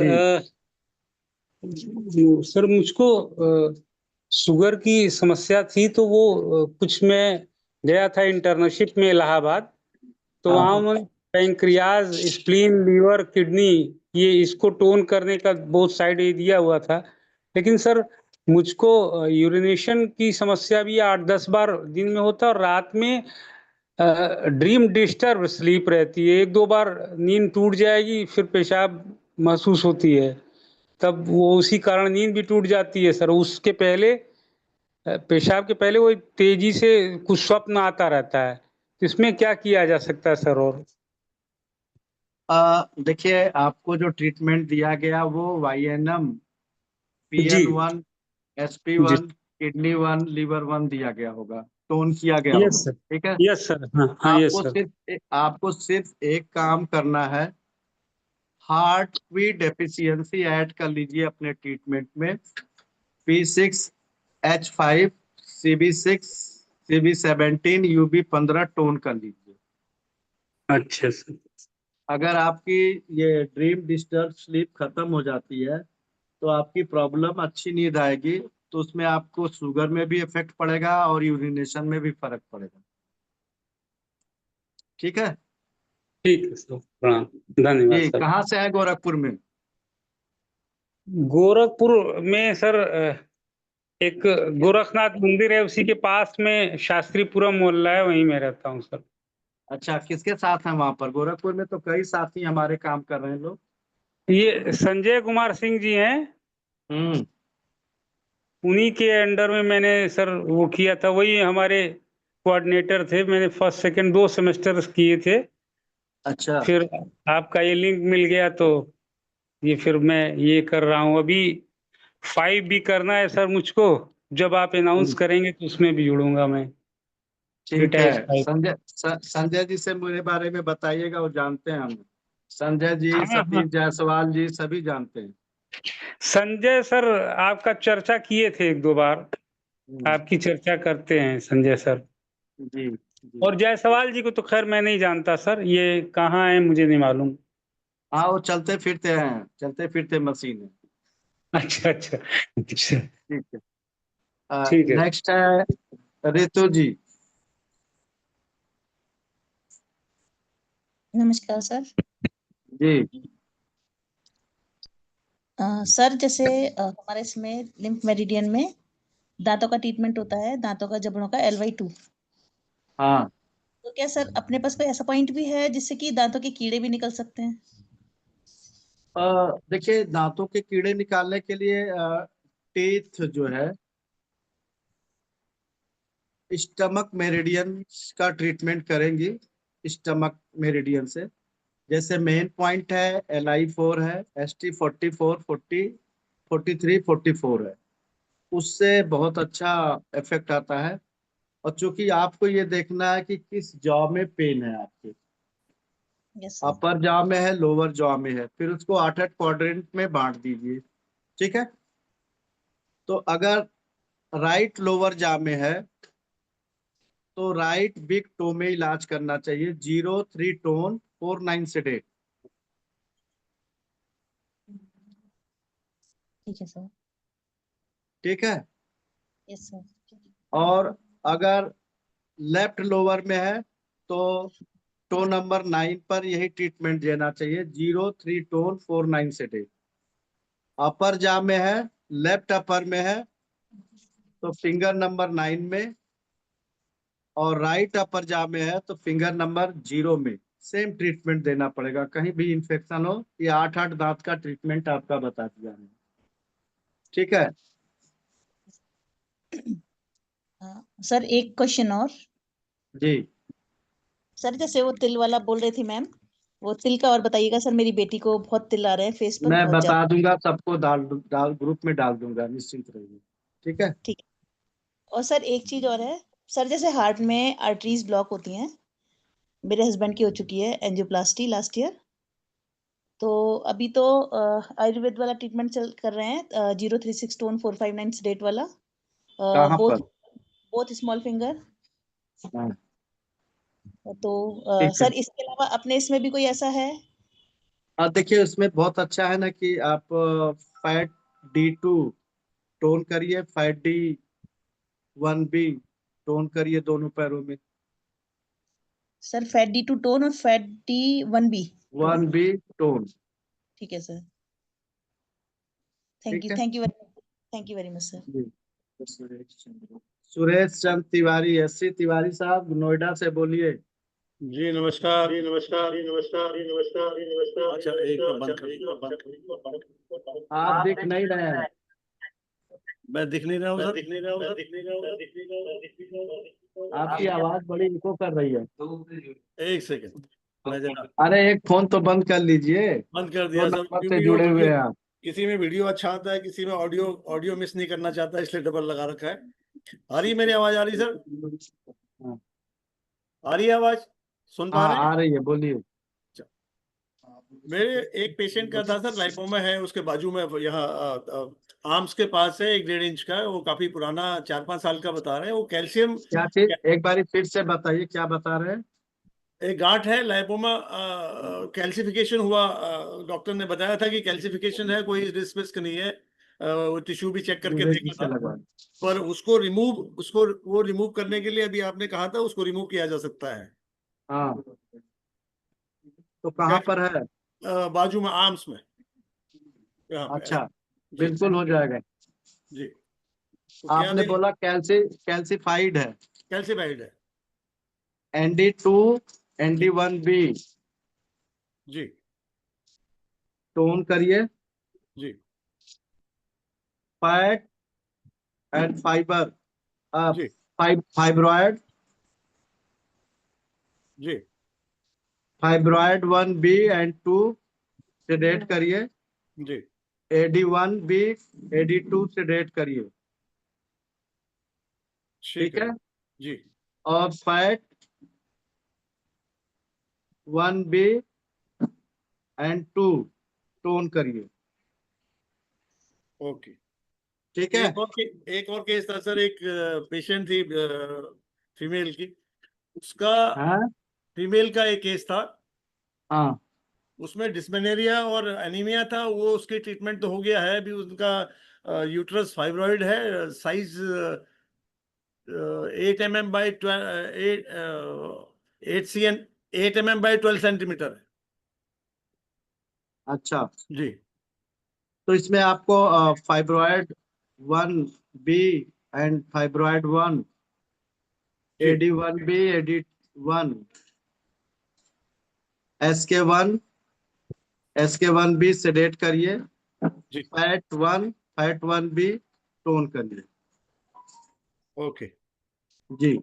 जी। सर मुझको शुगर की समस्या थी, तो वो कुछ मैं गया था इंटर्नशिप में इलाहाबाद, तो हाँ वहाँ उन्होंने पैंक्रियाज, स्प्लीन, लीवर, किडनी, ये इसको टोन करने का बहुत साइड ये दिया हुआ था। लेकिन सर मुझको यूरिनेशन की समस्या भी 8-10 बार दिन में होता है, और रात में ड्रीम डिस्टर्ब स्लीप रहती है। 1-2 बार नींद टूट जाएगी, फिर पेशाब महसूस होती है, तब वो उसी कारण नींद भी टूट जाती है सर। उसके पहले पेशाब के पहले वो तेजी से कुछ स्वप्न आता रहता है, तो इसमें क्या किया जा सकता है सर? और देखिए, आपको जो ट्रीटमेंट दिया गया वो YNM, जी PN1, जी, SP1, किडनी 1, लीवर 1 दिया गया होगा, टोन किया गया यस होगा। सर, ठीक है। यस सर, हाँ हाँ, यस सर। आपको सिर्फ एक काम करना है, हार्ट की डेफिशिएंसी ऐड कर लीजिए अपने ट्रीटमेंट में। P6H5, CB6, CB17, UB15 tone कर लीजिए। अच्छा सर। अगर आपकी ये ड्रीम डिस्टर्ब स्लीप खत्म हो जाती है तो आपकी प्रॉब्लम अच्छी नींद आएगी, तो उसमें आपको शुगर में भी इफेक्ट पड़ेगा और यूरिनेशन में भी फर्क पड़ेगा। ठीक है। ठीक है सर, प्रणाम, धन्यवाद जी, सर। कहाँ से है गोरखपुर में? गोरखपुर में सर एक गोरखनाथ मंदिर है, उसी के पास में शास्त्रीपुरम मोहल्ला है, वहीं मैं रहता हूँ सर। अच्छा, किसके साथ हैं वहां पर? गोरखपुर में तो कई साथी हमारे काम कर रहे हैं लोग। ये संजय कुमार सिंह जी हैं, हम्म। उन्हीं के अंडर में मैंने सर वो किया था, वही हमारे कोऑर्डिनेटर थे। मैंने फर्स्ट सेकंड 2 सेमेस्टर किए थे, अच्छा। फिर आपका ये लिंक मिल गया तो ये फिर मैं ये कर रहा हूँ। अभी 5 भी करना है सर मुझको, जब आप अनाउंस करेंगे तो उसमें भी जुड़ूंगा मैं। ठीक है, Retest 5। संजय जी से मेरे बारे में बताइएगा, वो जानते हैं हमें। संजय जी, हाँ हाँ, सतीश जायसवाल जी सभी जानते हैं। संजय सर आपका चर्चा किए थे 1-2 बार, आपकी चर्चा करते हैं संजय सर। जी जी। और जायसवाल जी को तो खैर मैं नहीं जानता सर, ये कहाँ है मुझे नहीं मालूम। हाँ, वो चलते फिरते हैं, चलते फिरते मशीन है। अच्छा अच्छा अच्छा, ठीक है। ठीक है। नेक्स्ट है रितु जी। नमस्कार सर। जी। सर जैसे हमारे इसमें लिम्फ मेरिडियन में दांतों का ट्रीटमेंट होता है, दांतों का जबड़ों का LY2। हाँ, तो क्या सर अपने पास कोई ऐसा पॉइंट भी है जिससे कि दांतों के कीड़े भी निकल सकते हैं? देखिए, दांतों के कीड़े निकालने के लिए टीथ जो है, स्टमक मेरिडियन का ट्रीटमेंट करेंगी। स्टमक मेरिडियन से जैसे मेन पॉइंट है LI4 है, ST44, 40, 43, 44 है, उससे बहुत अच्छा इफेक्ट आता है। और चूंकि आपको ये देखना है कि किस जॉ में पेन है आपके, यस सर। अपर जॉ में है, लोअर जॉ में है, फिर उसको 8-8 क्वाड्रेंट में बांट दीजिए। ठीक है। तो अगर राइट लोअर जॉ में है तो राइट बिग टो में इलाज करना चाहिए, 0-3 टोन 4-9 सेडेट। ठीक है सर। ठीक है। Yes sir. और अगर लेफ्ट लोअर में है तो टो नंबर 9 पर यही ट्रीटमेंट देना चाहिए, 0-3 टोन 4-9 सेडेट। अपर जॉ में है, लेफ्ट अपर में है तो फिंगर नंबर 9 में, और राइट अपर जॉ में है तो फिंगर नंबर 0 में सेम ट्रीटमेंट देना पड़ेगा। कहीं भी इंफेक्शन हो, ये 8-8 दांत का ट्रीटमेंट आपका बता दिया है। ठीक है। सर एक क्वेश्चन और। जी। सर जैसे वो तिल वाला बोल रही थी मैम, वो तिल का और बताइएगा सर, मेरी बेटी को बहुत तिल आ रहे हैं फेस पर मैं बहुत बता ज्यादा। दूंगा सबको, डाल ग्रुप में डाल दूंगा, निश्चिंत रहिए। ठीक है। ठीक है। और सर एक चीज और है सर, जैसे हार्ट में आर्टरीज ब्लॉक होती हैं, मेरे हस्बैंड की हो चुकी है एंजियोप्लास्टी लास्ट ईयर। तो अभी तो आयुर्वेद वाला ट्रीटमेंट चल कर रहे हैं, 036 टोन 459 सेडेट वाला, कहाँ बोथ पर? Both small finger. हाँ, तो ठीक है। सर इसके अलावा अपने इसमें भी कोई ऐसा है? देखिए, उसमें बहुत अच्छा है ना कि आप फैट D2 टोन करिए, फैट D1B टोन करिए दोनों पैरों में। सर फैट D2 टोन और fat D1B tone. 1B tone. ठीक है सर। ठीक है। Thank you very much sir. जी। सुरेश चंद्र तिवारी, SC तिवारी साहब, नोएडा से बोलिए। जी नमस्कार, जी नमस्कार, जी नमस्कार, जी नमस्कार, जी नमस्कार। अच्छा, एक मिनट बंद कर। आप दिख नहीं रहे हैं। मैं दिख नहीं रहा हूँ सर। आपकी आवाज बड़ी इको कर रही है। एक सेकंड, मैं जरा अरे एक फोन तो बंद कर लीजिए, बंद कर दो दिया सर, नंबर से क्योंकि वो जुड़े हुए वीडियो, हैं आप। किसी में वीडियो अच्छा आता है, किसी में ऑडियो मिस नहीं करना चाहता, इसलिए डबल लगा रखा है। आ रही है मेरी आवाज? आ रही है सर? हाँ, आ रही है आवाज? सुन पा रहे हैं? आ रही है, बोलिए। मेरे एक पेशेंट का था सर, लाइपोमा है उसके बाजू में, यहाँ आर्म्स के पास है, 1-1.5 इंच का है, वो काफी पुराना, 4-5 साल का बता रहे हैं। वो कैल्शियम, क्या चीज? एक बार फिर से बताइए, क्या बता रहे हैं? एक गांठ है लाइपोमा, कैल्सिफिकेशन हुआ। डॉक्टर ने बताया था कि कैल्सिफिकेशन है, कोई रिस्क नहीं है। वो टिश्यू भी चेक करके मुझे देखा किससे था, लगा? पर वो रिमूव करने के लिए अभी आपने कहा था उसको रिमूव किया जा सकता है। हाँ, तो कहाँ पर है? बाजू में आर्म्स में, यहाँ पे। अच्छा, जी बिल्कुल हो जाएगा। जी। तो क्या आपने बोला कैल्सीफाइड है, कैल्सीफाइड है। ND2 ND1B जी टोन करिए। जी फैट एंड फाइबर जी फाइब्रॉयड जी फाइब्रॉयड 1B एंड 2 सेडेट करिए। जी AD1B AD2 सेडेट करिए। ठीक ठीक है। जी और फैट 1B एंड 2 टोन करिए। ओके। ठीक है। एक और केस था सर, एक पेशेंट थी फीमेल की, उसका हाँ फीमेल का एक केस था, हाँ उसमें डिस्मेनोरिया और एनीमिया था। वो उसकी ट्रीटमेंट तो हो गया है, अभी उनका यूट्रस फाइब्रॉइड है, size 8 mm by 8 mm by 12 centimetre है। अच्छा, जी तो इसमें आपको फाइब्रॉयड 1B एंड फाइब्रॉयड 1 जी AD1B AD1 SK1B सेडेट करिए। जी फैट 1B टोन करिए। ओके जी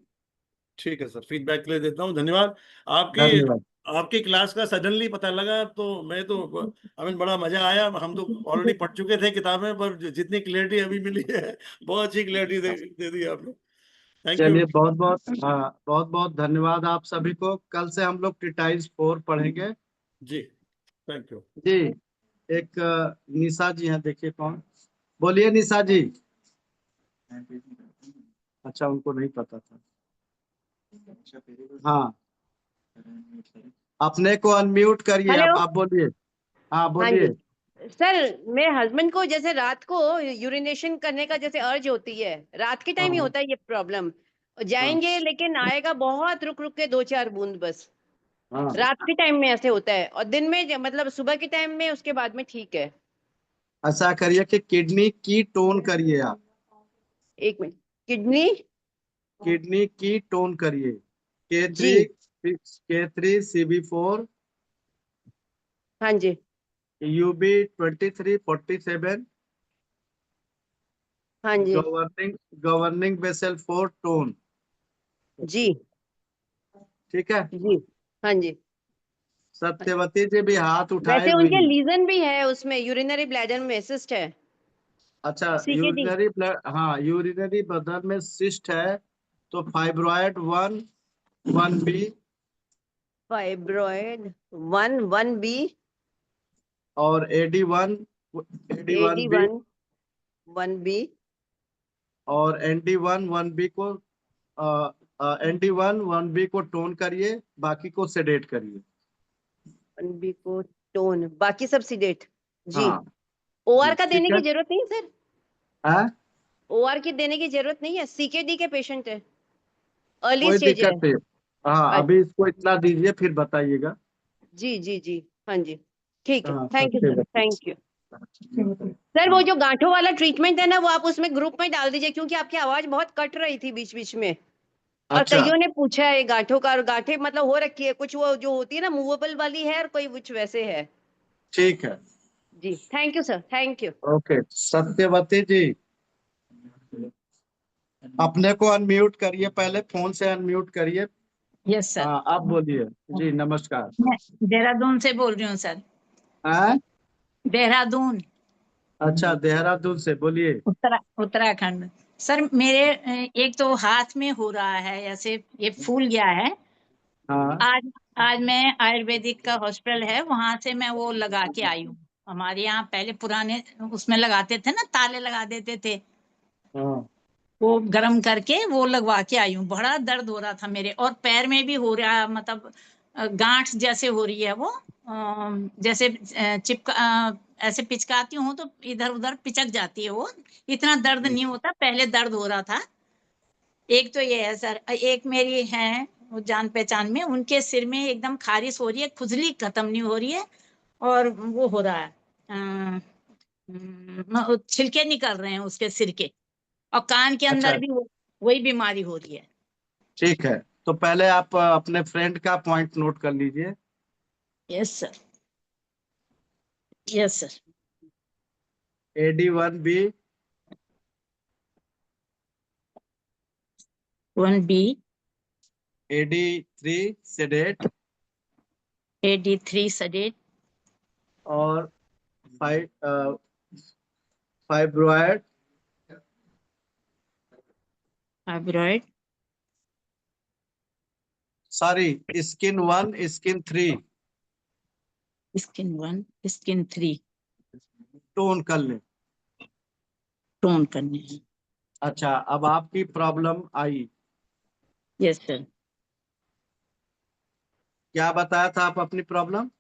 ठीक है सर, फीडबैक के लिए देता हूँ, धन्यवाद। आपकी धन्यवाद। आपकी क्लास का सडनली पता लगा तो मैं तो हमें बड़ा मजा आया। हम तो ऑलरेडी पढ़ चुके थे किताबें, पर जितनी क्लियरिटी अभी मिली है, बहुत अच्छी क्लियरिटी दे दी आपने। Thank you. चलिए बहुत बहुत धन्यवाद आप सभी को। कल से हम लोग ट्रीटाइज 4 पढ़ेंगे। जी थैंक यू। जी, एक निशा जी हैं, देखिए कौन। बोलिए निशा जी। अच्छा, उनको नहीं पता था। हाँ, अपने को अनम्यूट करिए। हेलो। आप बोलिए। हाँ हाँ बोलिए। जी सर, मेरे हस्बैंड को जैसे रात को यूरिनेशन करने का जैसे अर्ज होती है, रात के टाइम ही हाँ होता है ये प्रॉब्लम। हाँ जाएंगे लेकिन आएगा बहुत रुक रुक के 2-4 बूंद बस। हाँ। रात के टाइम में ऐसे होता है और दिन में मतलब सुबह के टाइम में उसके बाद में ठीक है। ऐसा करिए कि किडनी की टोन करिए आप। एक मिनट, किडनी किडनी की टोन करिए। जी K3 CB4 हाँ जी UB 2347 हाँ जी गवर्निंग बेसल 4 टोन। जी ठीक है। जी हाँ जी। सत्यवती जी भी हाथ उठाए वैसे हुई उनके हैं। लीजन भी है, उसमें यूरिनरी ब्लैडर में सिस्ट है। अच्छा, सीकेडी यूरिनरी ब्लड, हाँ यूरिनरी ब्लडर में सिस्ट है, तो फाइब्रॉयड 1B फाइब्रॉइड 1B और AD1 AD1B 1B और ND1 को ND1 को टोन करिए, बाकी को सेडेट करिए। 1B को टोन, बाकी सब सीडेट जी। हाँ ओआर का ठीक देने है। की जरूरत नहीं है सर, हाँ, ओआर की देने की जरूरत नहीं है, सीकेडी के पेशेंट है, अर्ली कोई स्टेज है। दिक्कत नहीं। हाँ, अभी इसको इतना दीजिए, फिर बताइएगा। जी जी जी हाँ जी ठीक है। हाँ, thank you sir, Satyavati. Thank you sir. वो जो गांठों वाला ट्रीटमेंट है ना, वो आप उसमें ग्रुप में डाल दीजिए, क्योंकि आपकी आवाज बहुत कट रही थी बीच बीच में। और अच्छा कईयों ने पूछा है गांठों का, और गांठें मतलब हो रखी है कुछ, वो जो होती है ना मूवेबल वाली है, और कोई कुछ वैसे है। ठीक है। जी thank you sir, thank you. Okay, Satyavati ji अपने को अनम्यूट करिए, पहले फोन से अनम्यूट करिए। Yes sir. हाँ, आप बोलिए। जी नमस्कार। मैं देहरादून से बोल रही हूँ सर। हाँ, देहरादून, अच्छा देहरादून से बोलिए। उत्तराखंड। सर मेरे एक तो हाथ में हो रहा है ऐसे, ये फूल गया है। हाँ आज आज मैं आयुर्वेदिक का हॉस्पिटल है, वहां से मैं वो लगा के आई हूँ। हमारे यहाँ पहले पुराने उसमें लगाते थे ना, ताले लगा देते थे, हाँ वो गर्म करके वो लगवा के आई हूँ। बड़ा दर्द हो रहा था मेरे, और पैर में भी हो रहा, मतलब गांठ जैसे हो रही है वो, जैसे ऐसे पिचकाती हूँ तो इधर उधर पिचक जाती है वो। इतना दर्द नहीं होता, पहले दर्द हो रहा था। एक तो ये है सर। एक मेरी है वो जान पहचान में, उनके सिर में एकदम खारिश हो रही है, खुजली खत्म नहीं हो रही है, और वो हो रहा है छिलके निकल रहे हैं उसके सिर के, और कान के अंदर अच्छा भी वही बीमारी हो रही है। ठीक है, तो पहले आप अपने फ्रेंड का पॉइंट नोट कर लीजिए। Yes sir, yes sir. AD1B 1B AD3 sedate AD3 sedate और fibroid fibroid sorry skin 1 skin 3 skin 1 skin 3 tone कर ले। टोन करने हैं। अच्छा, अब आपकी प्रॉब्लम आई, यस सर। क्या बताया था आप अपनी प्रॉब्लम?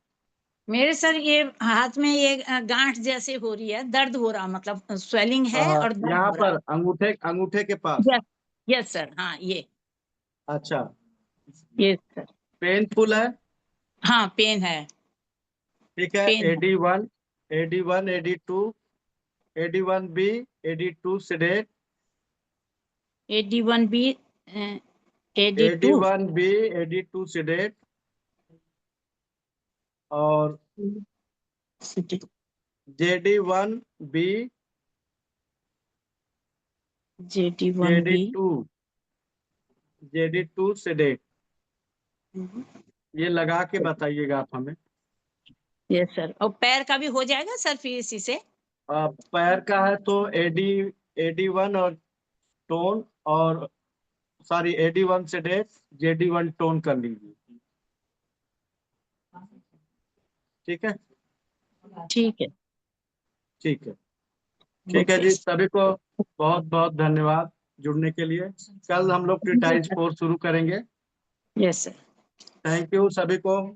मेरे सर ये हाथ में ये गांठ जैसे हो रही है, दर्द हो रहा, मतलब स्वेलिंग है और दर्द यहाँ हो रहा पर अंगूठे के पास। है। यस सर, हाँ ये। अच्छा, यस सर, पेनफुल है? हाँ पेन है। ठीक है। पेन है। AD1 AD2 AD1B AD2 sedate AD1B AD2 AD1B AD2 sedate और JD1B JD1B JD2 सेडेट। ये लगा के बताइएगा आप हमें। यस सर, और पैर का भी हो जाएगा सर फिर इसी से? पैर का है तो AD1 और टोन, और sorry AD1 sedate JD1 tone कर लीजिए। ठीक है, ठीक है। ठीक है, ठीक है ओके। जी। सभी को बहुत बहुत धन्यवाद जुड़ने के लिए। कल हम लोग प्रीटाइज कोर्स शुरू करेंगे। Yes sir. थैंक यू सभी को।